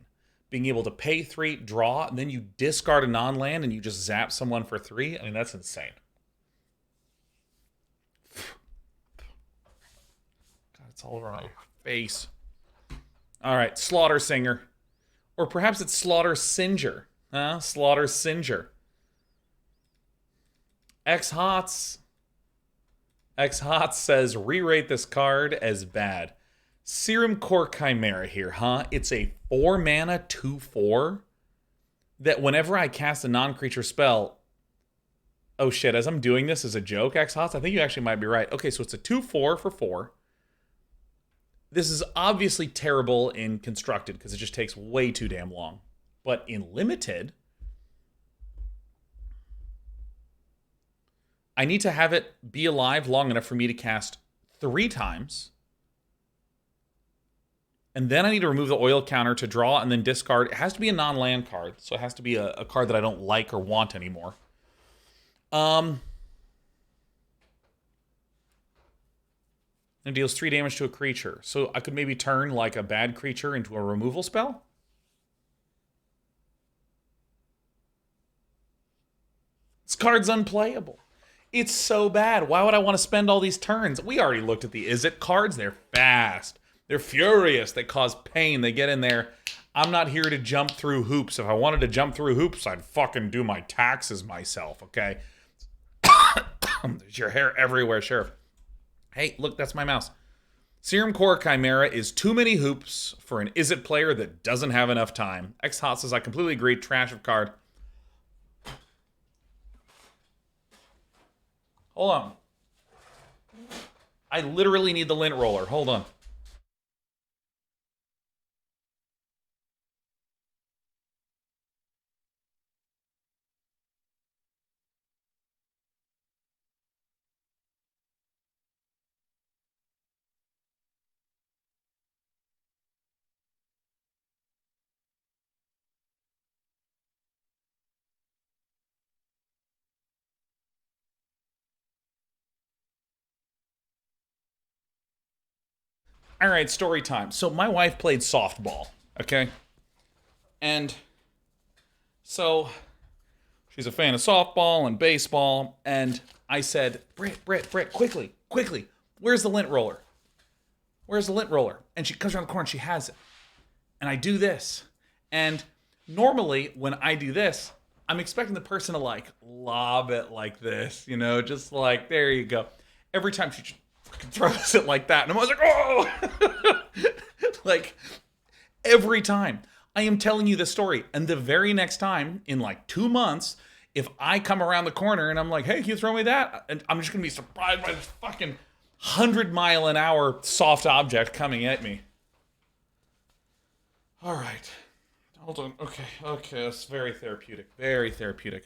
Being able to pay 3, draw, and then you discard a non-land and you just zap someone for 3. I mean, that's insane. God, it's all over my face. All right, Slaughter Singer. Or perhaps it's Slaughter Singer. Huh? Slaughter Singer. X-Hots. X-Hots says, re-rate this card as bad. Serum Core Chimera here, huh? It's a 4-mana 2/4 that whenever I cast a non-creature spell... Oh shit, as I'm doing this as a joke, X-Hots, I think you actually might be right. Okay, so it's a 2/4 for 4. This is obviously terrible in Constructed because it just takes way too damn long. But in Limited, I need to have it be alive long enough for me to cast 3 times. And then I need to remove the oil counter to draw and then discard. It has to be a non-land card, so it has to be a card that I don't like or want anymore. It deals 3 damage to a creature. So I could maybe turn like a bad creature into a removal spell? This card's unplayable. It's so bad. Why would I want to spend all these turns? We already looked at the Is It cards. They're fast. They're furious. They cause pain. They get in there. I'm not here to jump through hoops. If I wanted to jump through hoops, I'd fucking do my taxes myself, okay? There's your hair everywhere, Sheriff. Hey, look, that's my mouse. Serum Core Chimera is too many hoops for an Is It player that doesn't have enough time. X-Hot says, I completely agree. Trash of card. Hold on. I literally need the lint roller. Hold on. All right, story time. So my wife played softball, okay? And so she's a fan of softball and baseball. And I said, Britt, quickly, where's the lint roller? Where's the lint roller? And she comes around the corner and she has it. And I do this. And normally when I do this, I'm expecting the person to like lob it like this, you know, just like, there you go. Every time she throws it like that. And I'm always like, oh! Like, every time. I am telling you this story. And the very next time, in like 2 months, if I come around the corner and I'm like, hey, can you throw me that? And I'm just going to be surprised by this fucking 100-mile-an-hour soft object coming at me. All right. Hold on. Okay. That's very therapeutic. Very therapeutic.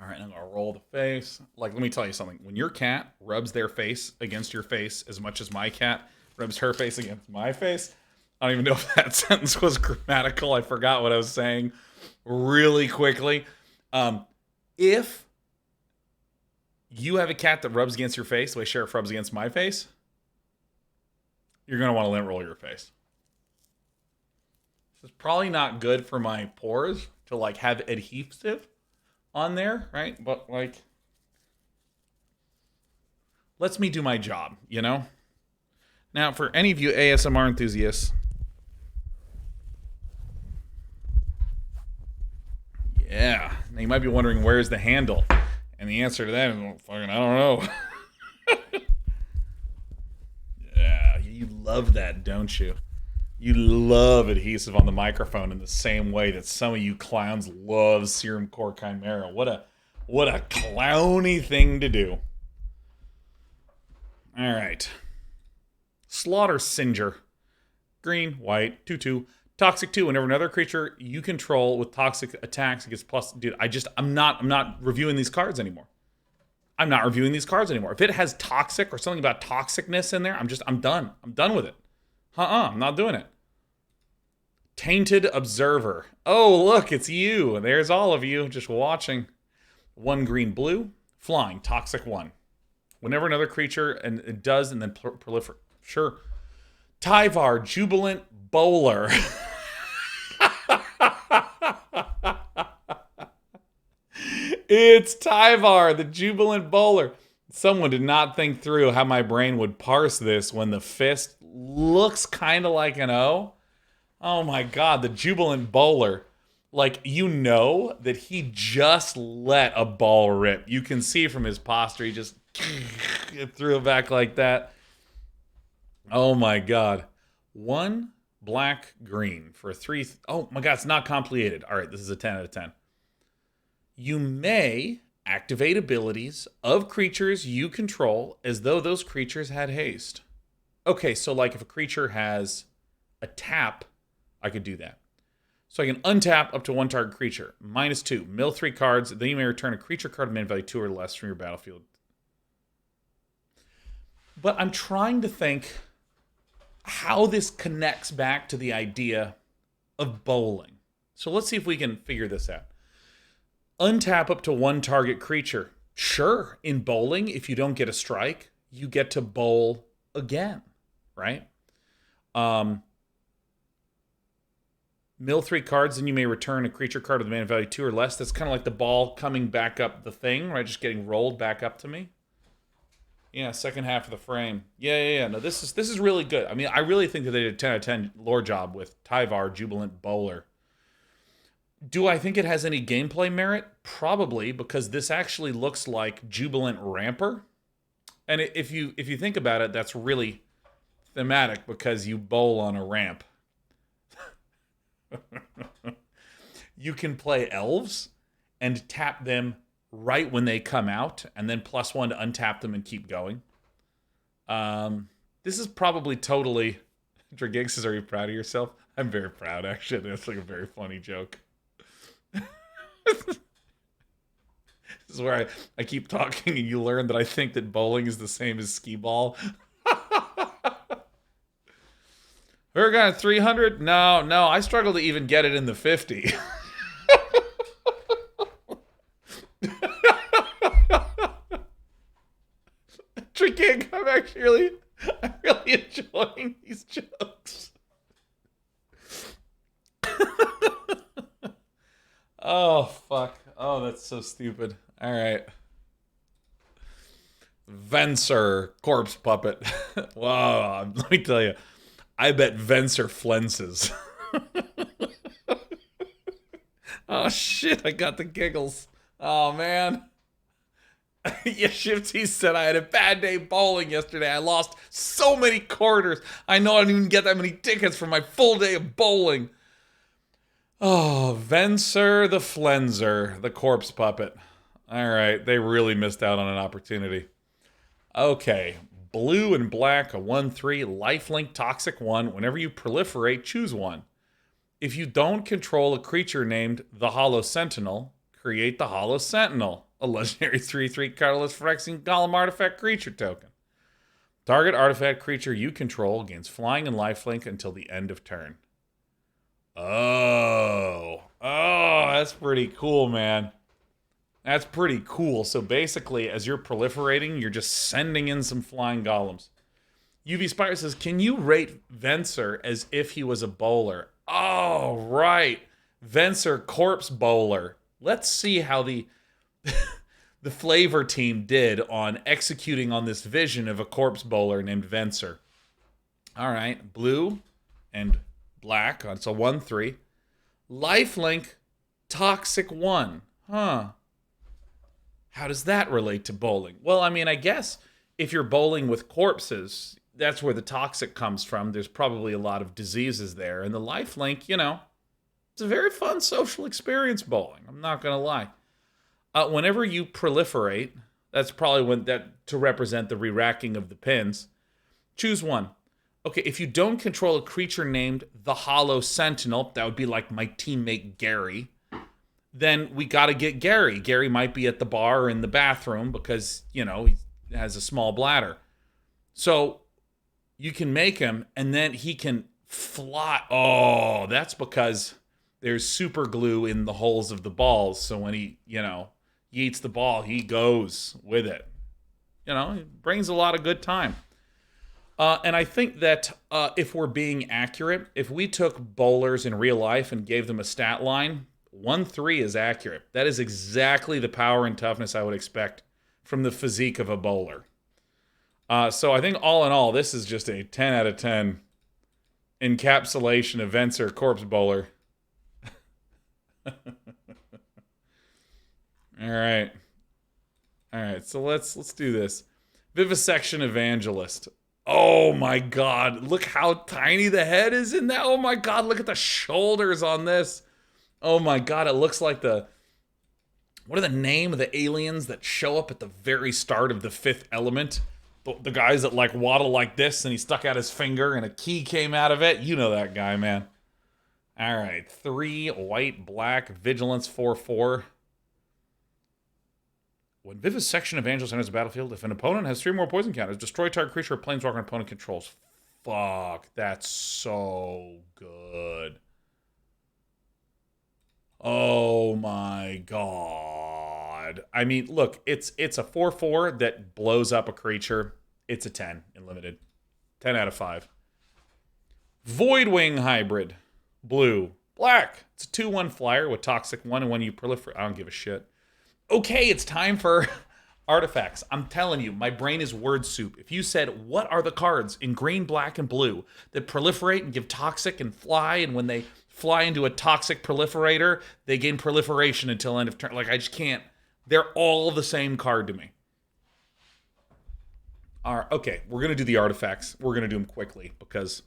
All right, I'm going to roll the face. Like, let me tell you something. When your cat rubs their face against your face as much as my cat rubs her face against my face, I don't even know if that sentence was grammatical. I forgot what I was saying really quickly. If you have a cat that rubs against your face the way Sheriff rubs against my face, you're going to want to lint roll your face. It's probably not good for my pores to, like, have adhesive on there, right? But, like, lets me do my job, you know? Now, for any of you ASMR enthusiasts, yeah, now you might be wondering, where's the handle? And the answer to that is, well, fucking, I don't know. Yeah, you love that, don't you? You love adhesive on the microphone in the same way that some of you clowns love Serum Core Chimera. What a clowny thing to do. All right. Slaughter Singer. Green, white, 2/2. Toxic 2, whenever another creature you control with toxic attacks gets plus... Dude, I'm not reviewing these cards anymore. I'm not reviewing these cards anymore. If it has toxic or something about toxicness in there, I'm done. I'm done with it. I'm not doing it. Tainted Observer. Oh, look, it's you. There's all of you just watching. 1 green blue, flying, toxic 1. Whenever another creature, and it does, and then proliferate. Sure. Tyvar, Jubilant Bowler. It's Tyvar, the Jubilant Bowler. Someone did not think through how my brain would parse this when the fist looks kind of like an O. Oh my God, the Jubilant Bowler. Like, you know that he just let a ball rip. You can see from his posture, he just threw it back like that. Oh my God. 1 black green for a 3. Oh my God, it's not complicated. All right, this is a 10 out of 10. You may activate abilities of creatures you control as though those creatures had haste. Okay, so like if a creature has a tap, I could do that. So I can untap up to 1 target creature. -2. Mill 3 cards. Then you may return a creature card of mana value 2 or less from your battlefield. But I'm trying to think how this connects back to the idea of bowling. So let's see if we can figure this out. Untap up to 1 target creature. Sure, in bowling, if you don't get a strike, you get to bowl again, right? Mill 3 cards, and you may return a creature card with mana value 2 or less. That's kind of like the ball coming back up the thing, right? Just getting rolled back up to me. Yeah, second half of the frame. Yeah. No, this is really good. I mean, I really think that they did a 10 out of 10 lore job with Tyvar, Jubilant Bowler. Do I think it has any gameplay merit? Probably, because this actually looks like Jubilant Ramper. And if you think about it, that's really thematic because you bowl on a ramp. You can play elves and tap them right when they come out, and then +1 to untap them and keep going. This is probably totally... Dragig says, are you proud of yourself? I'm very proud, actually. That's like a very funny joke. This is where I keep talking and you learn that I think that bowling is the same as skee ball. We're going 300? No, I struggle to even get it in the 50. Tricking, I'm really enjoying these jokes. Oh, fuck. Oh, that's so stupid. All right. Venser, corpse puppet. Whoa, let me tell you. I bet Venser flences. Oh, shit, I got the giggles. Oh, man. Yeah, Shifty said I had a bad day bowling yesterday. I lost so many quarters. I know I didn't even get that many tickets for my full day of bowling. Oh, Venser the Flenser, the corpse puppet. All right, they really missed out on an opportunity. Okay, blue and black, a 1/3, lifelink, toxic 1. Whenever you proliferate, choose 1. If you don't control a creature named the Hollow Sentinel, create the Hollow Sentinel, a legendary 3/3 colorless Phyrexian Golem artifact creature token. Target artifact creature you control gains flying and lifelink until the end of turn. Oh, that's pretty cool, man. That's pretty cool. So basically, as you're proliferating, you're just sending in some flying golems. UV Spire says, can you rate Venser as if he was a bowler? Oh, right. Venser Corpse Bowler. Let's see how the flavor team did on executing on this vision of a corpse bowler named Venser. All right, blue and black. It's a 1/3. Lifelink, toxic 1. Huh. How does that relate to bowling? Well, I mean, I guess if you're bowling with corpses, that's where the toxic comes from. There's probably a lot of diseases there. And the lifelink, it's a very fun social experience bowling. I'm not going to lie. Whenever you proliferate, that's probably to represent the re-racking of the pins. Choose 1. Okay, if you don't control a creature named the Hollow Sentinel, that would be like my teammate Gary, then we got to get Gary. Gary might be at the bar or in the bathroom because, you know, he has a small bladder. So you can make him, and then he can fly. Oh, that's because there's super glue in the holes of the balls. So when he, you know, he eats the ball, he goes with it. You know, it brings a lot of good time. And I think that if we're being accurate, if we took bowlers in real life and gave them a stat line, 1-3 is accurate. That is exactly the power and toughness I would expect from the physique of a bowler. So I think all in all, this is just a 10 out of 10 encapsulation of Venser Corpse Bowler. All right. All right, so let's do this. Vivisection Evangelist. Oh my god, look how tiny the head is in that. Oh my god, look at the shoulders on this. Oh my god, it looks like what are the name of the aliens that show up at the very start of the Fifth Element? The guys that like waddle like this and he stuck out his finger and a key came out of it. You know that guy, man. All right, 3 white, black, vigilance 4/4. When Vivisection Evangelist enters the battlefield, if an opponent has 3 more poison counters, destroy target creature or planeswalker an opponent controls. Fuck, that's so good. Oh my god. I mean, look, it's a 4/4 that blows up a creature. It's a 10 in limited. 10 out of 5. Voidwing Hybrid. Blue. Black. It's a 2/1 flyer with toxic 1, and when you proliferate, I don't give a shit. Okay, it's time for artifacts. I'm telling you, my brain is word soup. If you said, what are the cards in green, black, and blue that proliferate and give toxic and fly, and when they fly into a toxic proliferator, they gain proliferation until end of turn. Like, I just can't. They're all the same card to me. All right, okay, we're going to do the artifacts. We're going to do them quickly because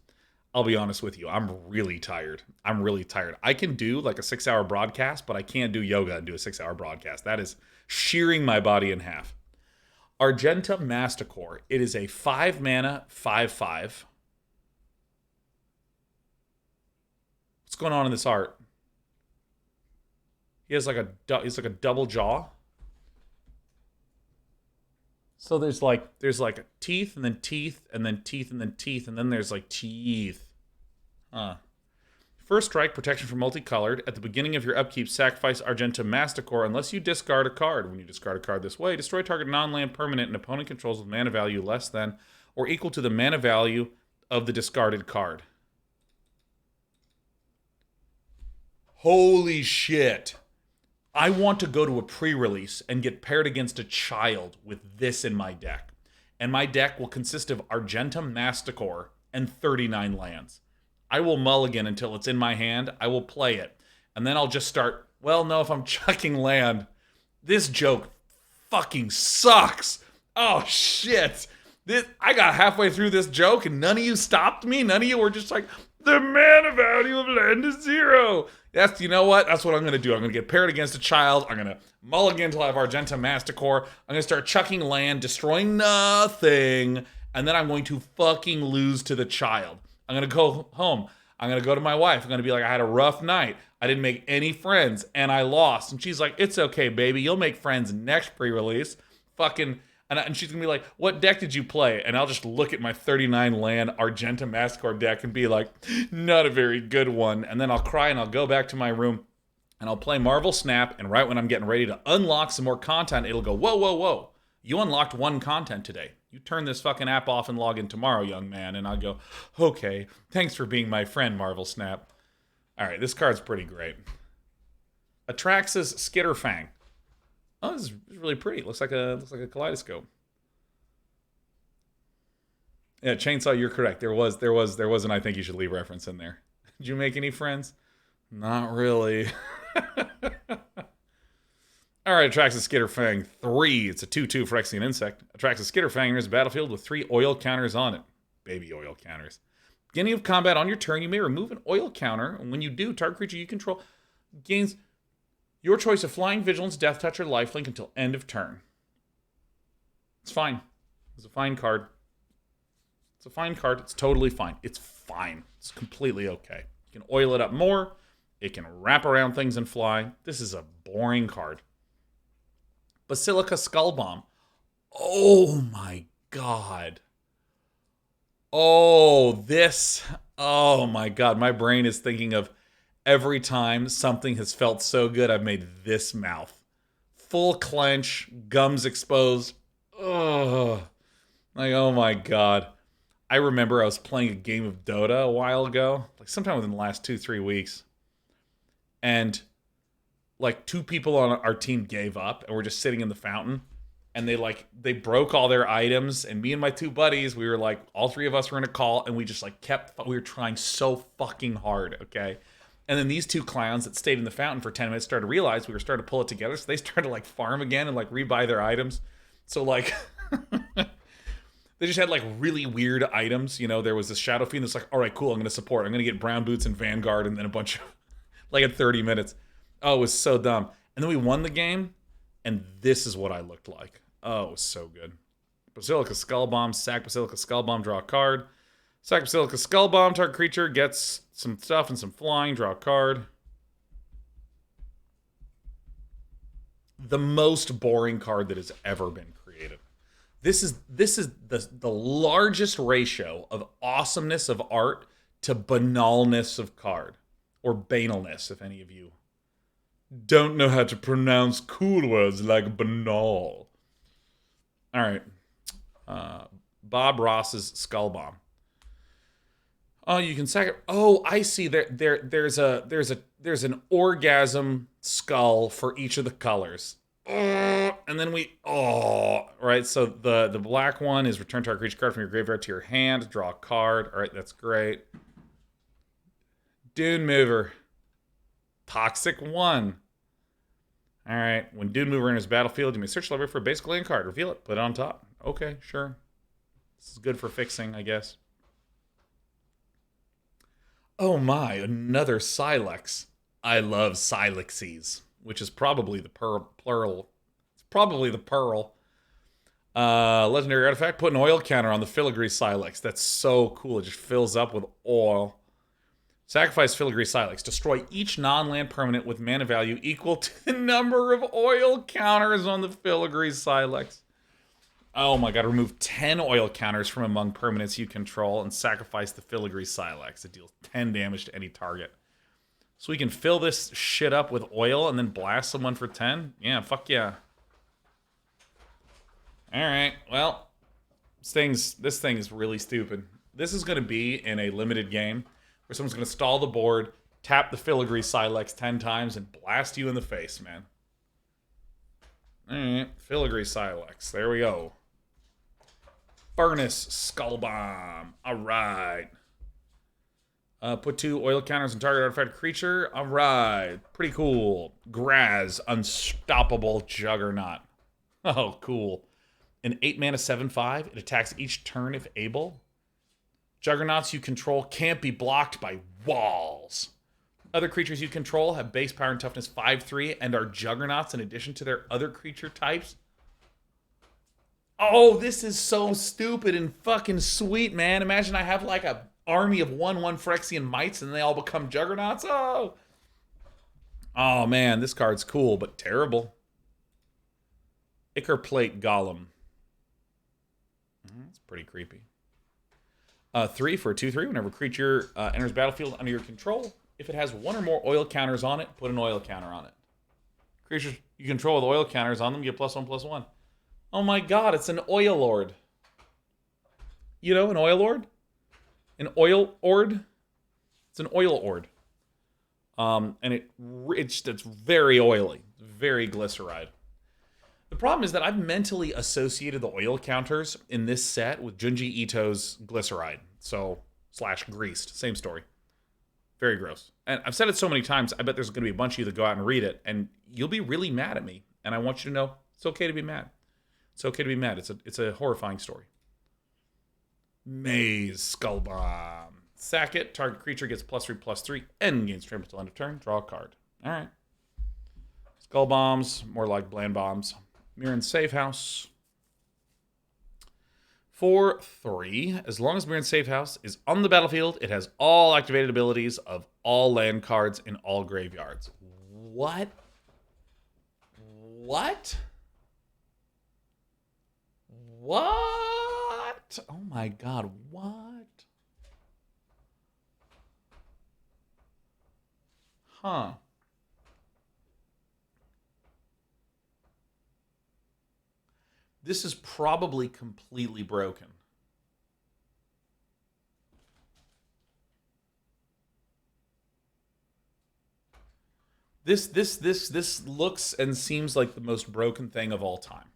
I'll be honest with you, I'm really tired. I can do like a 6-hour broadcast, but I can't do yoga and do a 6-hour broadcast. That is shearing my body in half. Argenta Masticore. It is a 5 mana 5/5. What's going on in this art? He's like a double jaw. So there's like teeth and then teeth and then teeth and then teeth and then there's like teeth. First strike, protection from multicolored. At the beginning of your upkeep, sacrifice Argenta Masticore unless you discard a card. When you discard a card this way, destroy target non-land permanent an opponent controls with mana value less than or equal to the mana value of the discarded card. Holy shit. I want to go to a pre-release and get paired against a child with this in my deck. And my deck will consist of Argenta Masticore and 39 lands. I will mulligan until it's in my hand. I will play it. And then I'll just start, well, no, if I'm chucking land. This joke fucking sucks. Oh, shit. I got halfway through this joke and none of you stopped me. None of you were just like, the mana value of land is 0. You know what? That's what I'm going to do. I'm going to get paired against a child. I'm going to mulligan until I have Argenta Masticore. I'm going to start chucking land, destroying nothing. And then I'm going to fucking lose to the child. I'm going to go home. I'm going to go to my wife. I'm going to be like, I had a rough night. I didn't make any friends and I lost. And she's like, it's okay, baby. You'll make friends next pre-release. Fucking... And she's going to be like, what deck did you play? And I'll just look at my 39 land Argenta Masticore deck and be like, not a very good one. And then I'll cry and I'll go back to my room and I'll play Marvel Snap. And right when I'm getting ready to unlock some more content, it'll go, whoa, whoa, whoa. You unlocked 1 content today. You turn this fucking app off and log in tomorrow, young man. And I'll go, okay, thanks for being my friend, Marvel Snap. All right, this card's pretty great. Atraxas Skitterfang. Oh, this is really pretty. Looks like a kaleidoscope. Yeah, Chainsaw, you're correct. There was an I think you should leave reference in there. Did you make any friends? Not really. All right, Atraxas Skitterfang 3. It's a 2/2 Phyrexian Insect. Atraxas Skitterfang enters the battlefield with 3 oil counters on it. Baby oil counters. Beginning of combat on your turn, you may remove an oil counter. And when you do, target creature you control gains your choice of Flying, Vigilance, Death Touch, or Lifelink until end of turn. It's fine. It's a fine card. It's a fine card. It's totally fine. It's fine. It's completely okay. You can oil it up more. It can wrap around things and fly. This is a boring card. Basilica Skull Bomb. Oh my god. Oh, this. Oh my god. My brain is thinking of every time something has felt so good, I've made this mouth. Full clench, gums exposed. Ugh. Like, oh my god. I remember I was playing a game of Dota a while ago, like sometime within the last 2-3 weeks. And like 2 people on our team gave up and we're just sitting in the fountain. And they broke all their items. And me and my 2 buddies, we were like, all 3 of us were in a call. And we just like we were trying so fucking hard, okay? And then these 2 clowns that stayed in the fountain for 10 minutes started to realize we were starting to pull it together. So they started to like farm again and like rebuy their items. So like... They just had like really weird items. You know, there was this Shadow Fiend that's like, all right, cool, I'm going to support. I'm going to get Brown Boots and Vanguard and then a bunch of, like at 30 minutes. Oh, it was so dumb. And then we won the game, and this is what I looked like. Oh, it was so good. Basilica Skull Bomb, sack Basilica Skull Bomb, draw a card. Sack Basilica Skull Bomb, target creature gets some stuff and some flying, draw a card. The most boring card that has ever been created. This is the largest ratio of awesomeness of art to banalness of card. Or banalness, if any of you don't know how to pronounce cool words like banal. All right. Bob Ross's Skull Bomb. Oh, you can sack it. Oh, I see. There's an orgasm skull for each of the colors. And then right, so the black one is return target creature card from your graveyard to your hand, draw a card. All right, that's great. Dune Mover. Toxic 1. All right, when Dune Mover enters battlefield, you may search the library for a basic land card. Reveal it, put it on top. Okay, sure. This is good for fixing, I guess. Oh my, another Silex. I love Silexes, which is probably the plural. It's probably the pearl. Legendary artifact. Put an oil counter on the filigree Silex. That's so cool. It just fills up with oil. Sacrifice filigree Silex. Destroy each non-land permanent with mana value equal to the number of oil counters on the filigree Silex. Oh my god. Remove 10 oil counters from among permanents you control and sacrifice the filigree Silex. It deals 10 damage to any target. So we can fill this shit up with oil and then blast someone for 10? Yeah, fuck yeah. Alright, well, this thing is really stupid. This is going to be in a limited game where someone's going to stall the board, tap the filigree Silex 10 times, and blast you in the face, man. Alright, filigree Silex. There we go. Furnace Skull Bomb. Alright. Put 2 oil counters on target artifact creature. Alright. Pretty cool. Graz. Unstoppable Juggernaut. Oh, cool. An 8-mana 7/5. It attacks each turn if able. Juggernauts you control can't be blocked by walls. Other creatures you control have base power and toughness 5/3 and are juggernauts in addition to their other creature types. Oh, this is so stupid and fucking sweet, man. Imagine I have like a army of 1/1 Phyrexian Mites and they all become juggernauts. Oh man, this card's cool, but terrible. Ichor Plate Golem. That's pretty creepy. 3 for a 2/3. Whenever a creature enters battlefield under your control, if it has 1 or more oil counters on it, put an oil counter on it. Creatures you control with oil counters on them get +1/+1. Oh my god, it's an oil lord. You know, an oil lord? An oil ord? It's an oil ord. And it's very oily. Very glyceride. The problem is that I've mentally associated the oil counters in this set with Junji Ito's Glyceride. So, / Greased. Same story. Very gross. And I've said it so many times, I bet there's going to be a bunch of you that go out and read it, and you'll be really mad at me. And I want you to know, it's okay to be mad. It's okay to be mad. It's a horrifying story. Maze Skull Bomb. Sack it. Target creature gets +3/+3 and gains trample till end of turn. Draw a card. Alright. Skull Bombs. More like bland bombs. Mirren Safe House. For 3, as long as Mirren's Safe House is on the battlefield, it has all activated abilities of all land cards in all graveyards. What? What? What? Oh my god, what? Huh. This is probably completely broken. This looks and seems like the most broken thing of all time.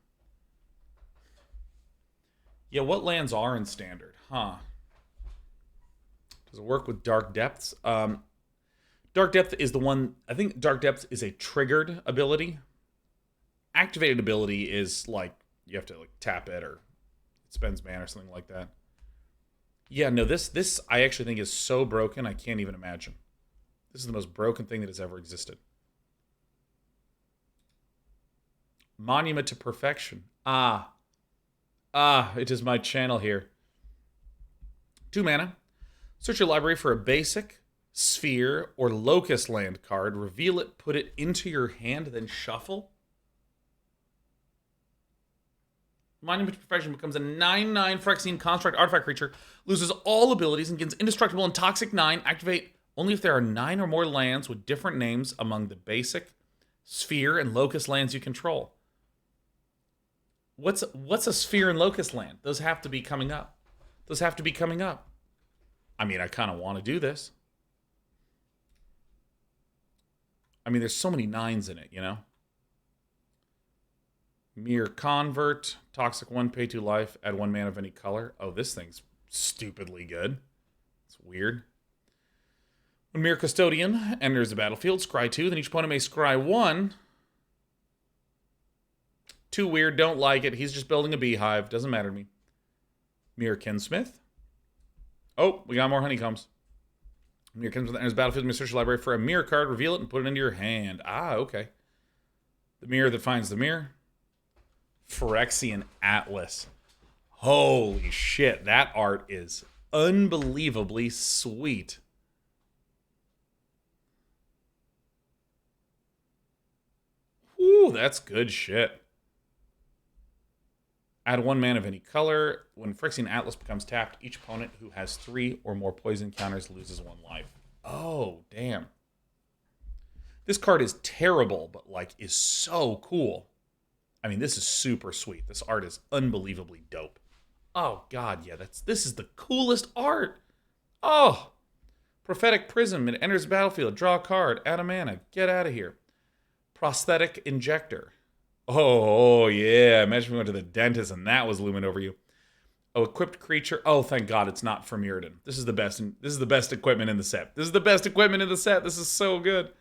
Yeah, what lands are in standard? Huh. Does it work with Dark Depths? Dark Depth is the one, I think Dark Depth is a triggered ability. Activated ability is like, you have to like tap it or it spends mana or something like that. Yeah, no, this I actually think is so broken, I can't even imagine. This is the most broken thing that has ever existed. Monument to Perfection. It is my channel here. 2 mana. Search your library for a basic, sphere, or locust land card. Reveal it, put it into your hand, then shuffle. Monument to Perfection becomes a 9/9 Phyrexian construct artifact creature, loses all abilities, and gains indestructible and toxic 9. Activate only if there are 9 or more lands with different names among the basic, sphere, and locust lands you control. What's a sphere and locust land? Those have to be coming up. I mean, I kind of want to do this. I mean, there's so many 9s in it, you know? Mere Convert, Toxic 1, pay 2 life, add 1 mana of any color. Oh, this thing's stupidly good. It's weird. When Mere Custodian enters the battlefield, scry 2, then each opponent may scry 1. Too weird, don't like it. He's just building a beehive. Doesn't matter to me. Mere Kinsmith. Oh, we got more honeycombs. Mere Kinsmith enters the battlefield, you may search your library for a mirror card, reveal it, and put it into your hand. Okay. The mirror that finds the mirror. Phyrexian Atlas. Holy shit, that art is unbelievably sweet. Ooh, that's good shit. Add 1 mana of any color. When Phyrexian Atlas becomes tapped, each opponent who has 3 or more poison counters loses 1 life. Oh, damn. This card is terrible, but like is so cool. I mean, this is super sweet. This art is unbelievably dope. Oh god, yeah, this is the coolest art. Oh, Prophetic Prism. It enters the battlefield. Draw a card. Add a mana. Get out of here. Prosthetic Injector. Oh yeah. Imagine if we went to the dentist and that was looming over you. Oh, equipped creature. Oh, thank God it's not for Mirrodin. This is the best. This is the best equipment in the set. This is so good.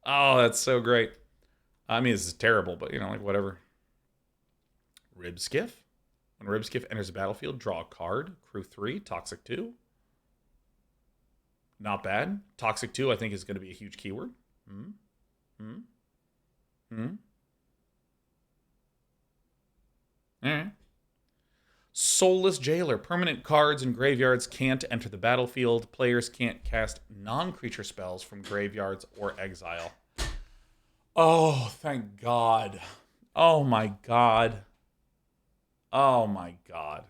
Oh, that's so great. I mean, this is terrible, but you know, like whatever. Ribskiff. When Ribskiff enters the battlefield, draw a card. Crew 3, Toxic 2. Not bad. Toxic 2, I think, is going to be a huge keyword. Alright. Soulless Jailer. Permanent cards in graveyards can't enter the battlefield. Players can't cast non-creature spells from graveyards or exile. Oh, thank God. Oh my God. Oh my God.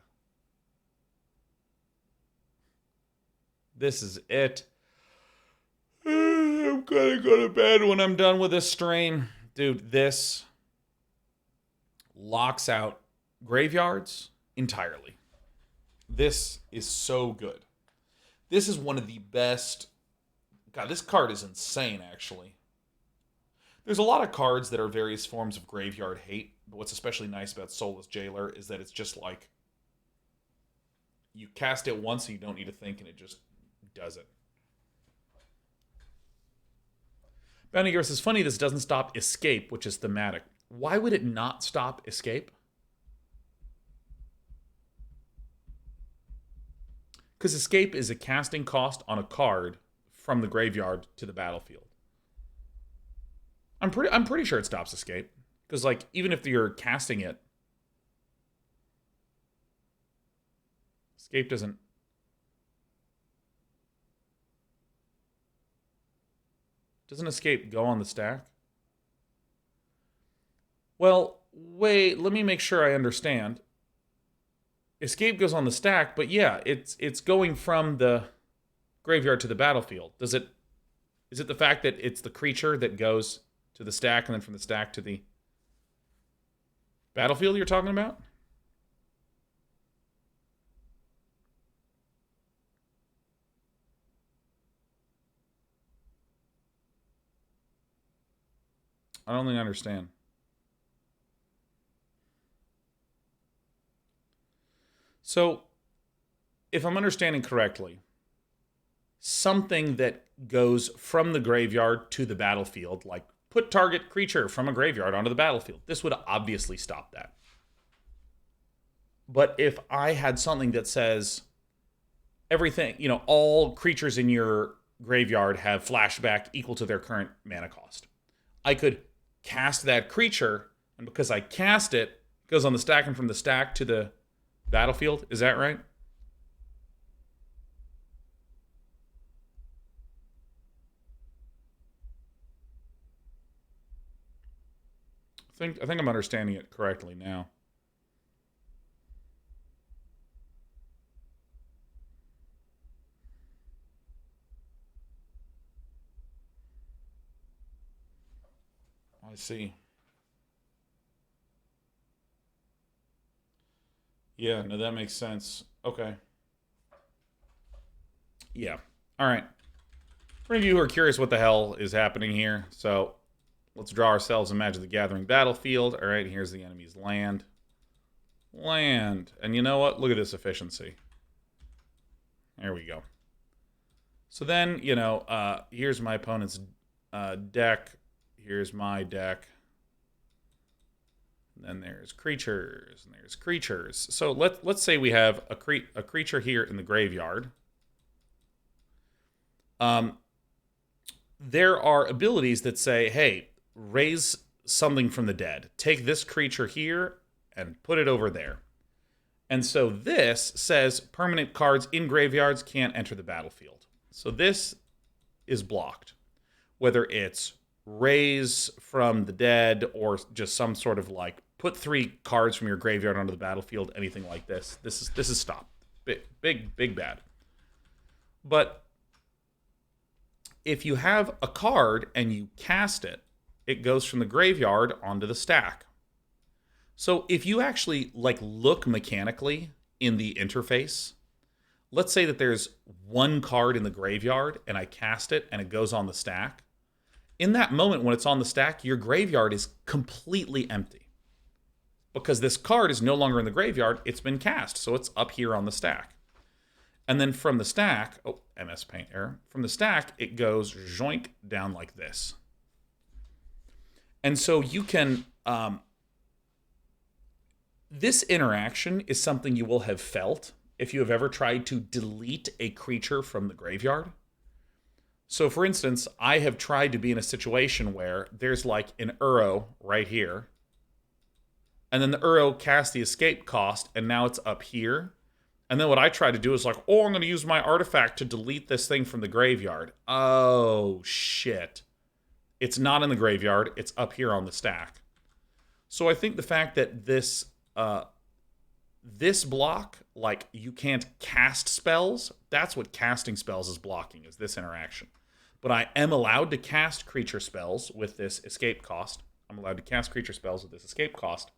This is it. I'm gonna go to bed when I'm done with this stream. Dude, this locks out graveyards entirely. This is so good. This is one of the best. God, this card is insane, actually. There's a lot of cards that are various forms of graveyard hate, but what's especially nice about Soulless Jailer is that it's just like you cast it once and you don't need to think and it just does it. Bounty Girl says, funny this doesn't stop Escape, which is thematic. Why would it not stop Escape? Because Escape is a casting cost on a card from the graveyard to the battlefield. I'm pretty sure it stops Escape. Because like even if you're casting it, Escape doesn't... Doesn't escape go on the stack? Well, wait, let me make sure I understand. Escape goes on the stack, but yeah, it's going from the graveyard to the battlefield. Is it the fact that it's the creature that goes to the stack and then from the stack to the battlefield you're talking about? I don't think I understand. So, if I'm understanding correctly, something that goes from the graveyard to the battlefield, like put target creature from a graveyard onto the battlefield, this would obviously stop that. But if I had something that says everything, all creatures in your graveyard have flashback equal to their current mana cost, I could cast that creature, and because I cast it, it goes on the stack and from the stack to the battlefield. Is that right? I think I'm understanding it correctly now. I see. Yeah, no, that makes sense. Okay. Yeah. All right. For any of you who are curious what the hell is happening here, so let's draw ourselves a Magic the Gathering battlefield. All right, here's the enemy's land. Land. And you know what? Look at this efficiency. There we go. So then, here's my opponent's deck. Here's my deck. And then there's creatures, and there's creatures. So let's say we have a creature here in the graveyard. There are abilities that say, hey, raise something from the dead. Take this creature here and put it over there. And so this says permanent cards in graveyards can't enter the battlefield. So this is blocked. Whether it's raise from the dead or just some sort of like put 3 cards from your graveyard onto the battlefield, anything like this. This is stopped. Big bad. But if you have a card and you cast it, it goes from the graveyard onto the stack. So if you actually look mechanically in the interface, let's say that there's 1 card in the graveyard and I cast it and it goes on the stack. In that moment when it's on the stack, your graveyard is completely empty. Because this card is no longer in the graveyard, it's been cast, so it's up here on the stack. And then from the stack, MS Paint error, from the stack, it goes joink down like this. And so you can, this interaction is something you will have felt if you have ever tried to delete a creature from the graveyard. So for instance, I have tried to be in a situation where there's like an Uro right here, and then the Uro casts the escape cost, and now it's up here. And then what I try to do is I'm going to use my artifact to delete this thing from the graveyard. Oh, shit. It's not in the graveyard. It's up here on the stack. So I think the fact that this block, you can't cast spells, that's what casting spells is blocking, is this interaction. But I am allowed to cast creature spells with this escape cost. I'm allowed to cast creature spells with this escape cost.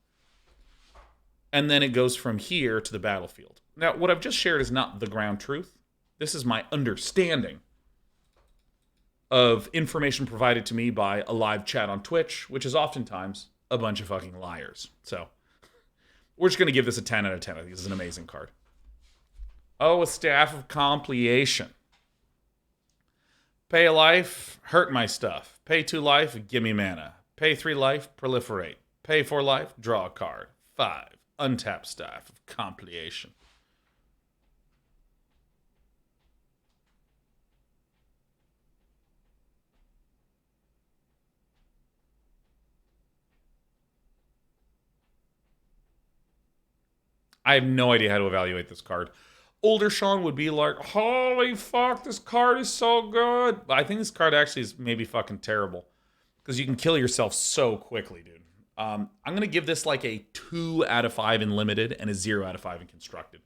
And then it goes from here to the battlefield. Now, what I've just shared is not the ground truth. This is my understanding of information provided to me by a live chat on Twitch, which is oftentimes a bunch of fucking liars. So, we're just going to give this a 10 out of 10. I think this is an amazing card. Oh, a Staff of Completion. Pay a life, hurt my stuff. Pay 2 life, give me mana. Pay 3 life, proliferate. Pay 4 life, draw a card. 5. Untap Staff of Completion. I have no idea how to evaluate this card. Older Sean would be like, holy fuck, this card is so good. But I think this card actually is maybe fucking terrible. Because you can kill yourself so quickly, dude. I'm going to give this like a 2 out of 5 in limited and a 0 out of 5 in constructed.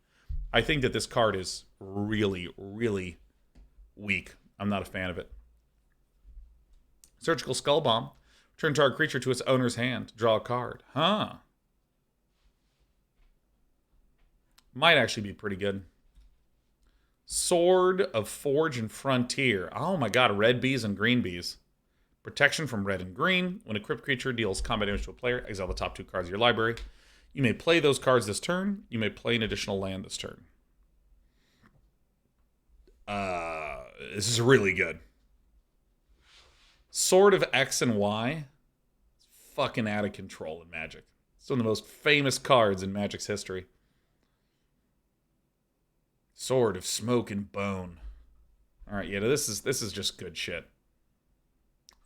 I think that this card is really, really weak. I'm not a fan of it. Surgical Skull Bomb. Turn target creature to its owner's hand. Draw a card. Huh. Might actually be pretty good. Sword of Forge and Frontier. Oh my god, red bees and green bees. Protection from red and green. When a equipped creature deals combat damage to a player, exile the top 2 cards of your library. You may play those cards this turn. You may play an additional land this turn. This is really good. Sword of X and Y. It's fucking out of control in Magic. It's one of the most famous cards in Magic's history. Sword of Smoke and Bone. All right, yeah, this is just good shit.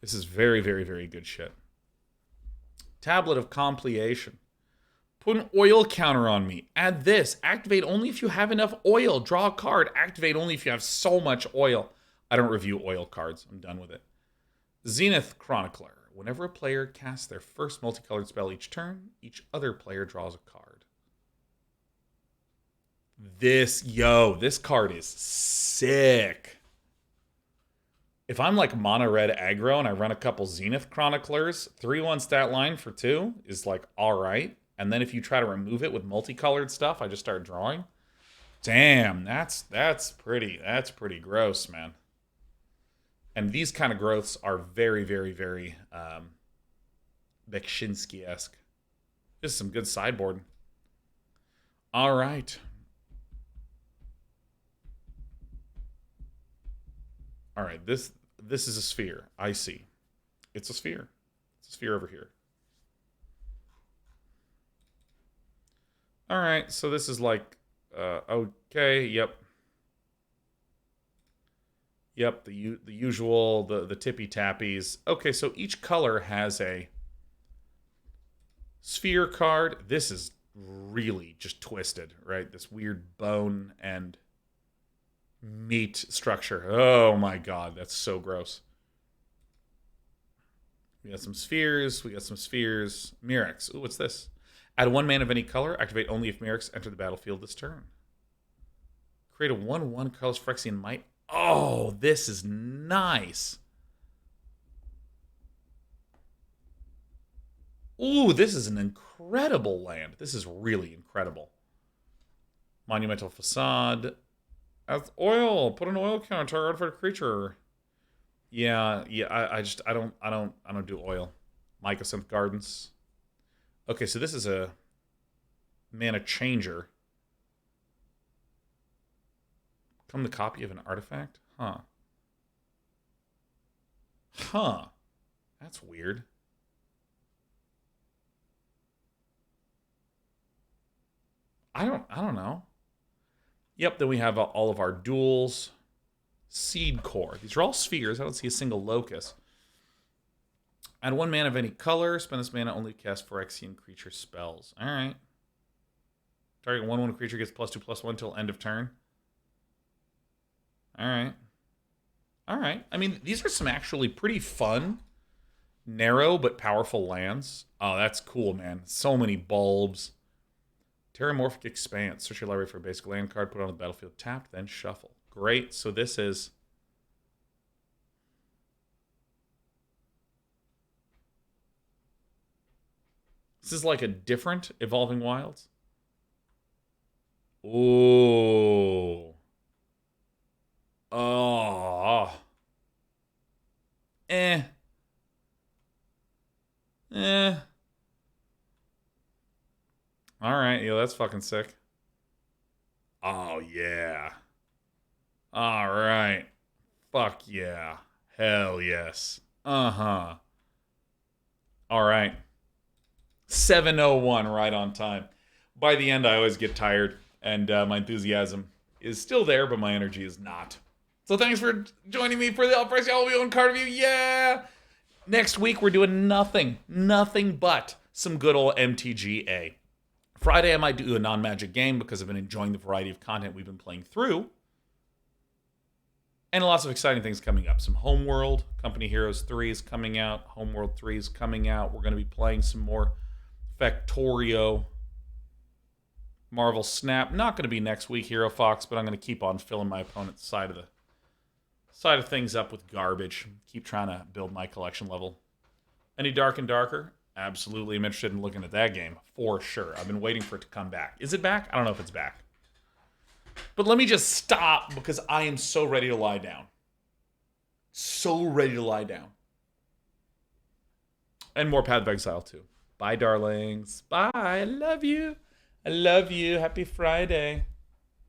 This is very, very, very good shit. Tablet of Completion. Put an oil counter on me. Add this. Activate only if you have enough oil. Draw a card. Activate only if you have so much oil. I don't review oil cards. I'm done with it. Zenith Chronicler. Whenever a player casts their first multicolored spell each turn, each other player draws a card. This card is sick. If I'm like mono red aggro and I run a couple Zenith Chroniclers, 3/1 stat line for 2 is like alright. And then if you try to remove it with multicolored stuff, I just start drawing. Damn, that's pretty gross, man. And these kind of growths are very, very, very Beksinski-esque. This is some good sideboarding. All right. All right, this is a sphere. I see. It's a sphere. It's a sphere over here. All right, so this is like, okay, yep. Yep, the usual, the tippy tappies. Okay, so each color has a sphere card. This is really just twisted, right? This weird bone and meat structure. Oh my god, that's so gross. We got some spheres. Mirrex. Ooh, what's this? Add 1 mana of any color. Activate only if Mirrex enter the battlefield this turn. Create a 1/1 colorless Phyrexian Might. Oh, this is nice. Ooh, this is an incredible land. This is really incredible. Monumental Facade. As oil. Put an oil counter target for a creature. Yeah. I don't do oil. Mycosynth Gardens. Okay, so this is a mana changer. Become the copy of an artifact? Huh. That's weird. I don't know. Yep, then we have all of our duels. Seed Core. These are all spheres. I don't see a single locus. Add 1 mana of any color. Spend this mana only to cast Phyrexian creature spells. All right. Target 1/1 creature gets +2/+1 till end of turn. All right. All right. I mean, these are some actually pretty fun, narrow but powerful lands. Oh, that's cool, man. So many bulbs. Terramorphic Expanse. Search your library for a basic land card. Put it on the battlefield tapped, then shuffle. Great. So this is... This is like a different Evolving Wilds. Ooh. Oh. Eh. All right, yo, that's fucking sick. Oh, yeah. All right. Fuck yeah. Hell yes. Uh-huh. All right. 7:01, right on time. By the end, I always get tired, and my enthusiasm is still there, but my energy is not. So thanks for joining me for the Alfred Halloween card review. Yeah! Next week, we're doing nothing but some good old MTGA. Friday, I might do a non-Magic game because I've been enjoying the variety of content we've been playing through. And lots of exciting things coming up. Some Homeworld, Company Heroes 3 is coming out. Homeworld 3 is coming out. We're going to be playing some more Factorio. Marvel Snap. Not going to be next week, Hero Fox, but I'm going to keep on filling my opponent's side of things up with garbage. Keep trying to build my collection level. Any Dark and Darker? Absolutely. I'm interested in looking at that game for sure. I've been waiting for it to come back. Is it back? I don't know if it's back. But let me just stop because I am so ready to lie down. So ready to lie down. And more Path of Exile too. Bye, darlings. Bye. I love you. I love you. Happy Friday.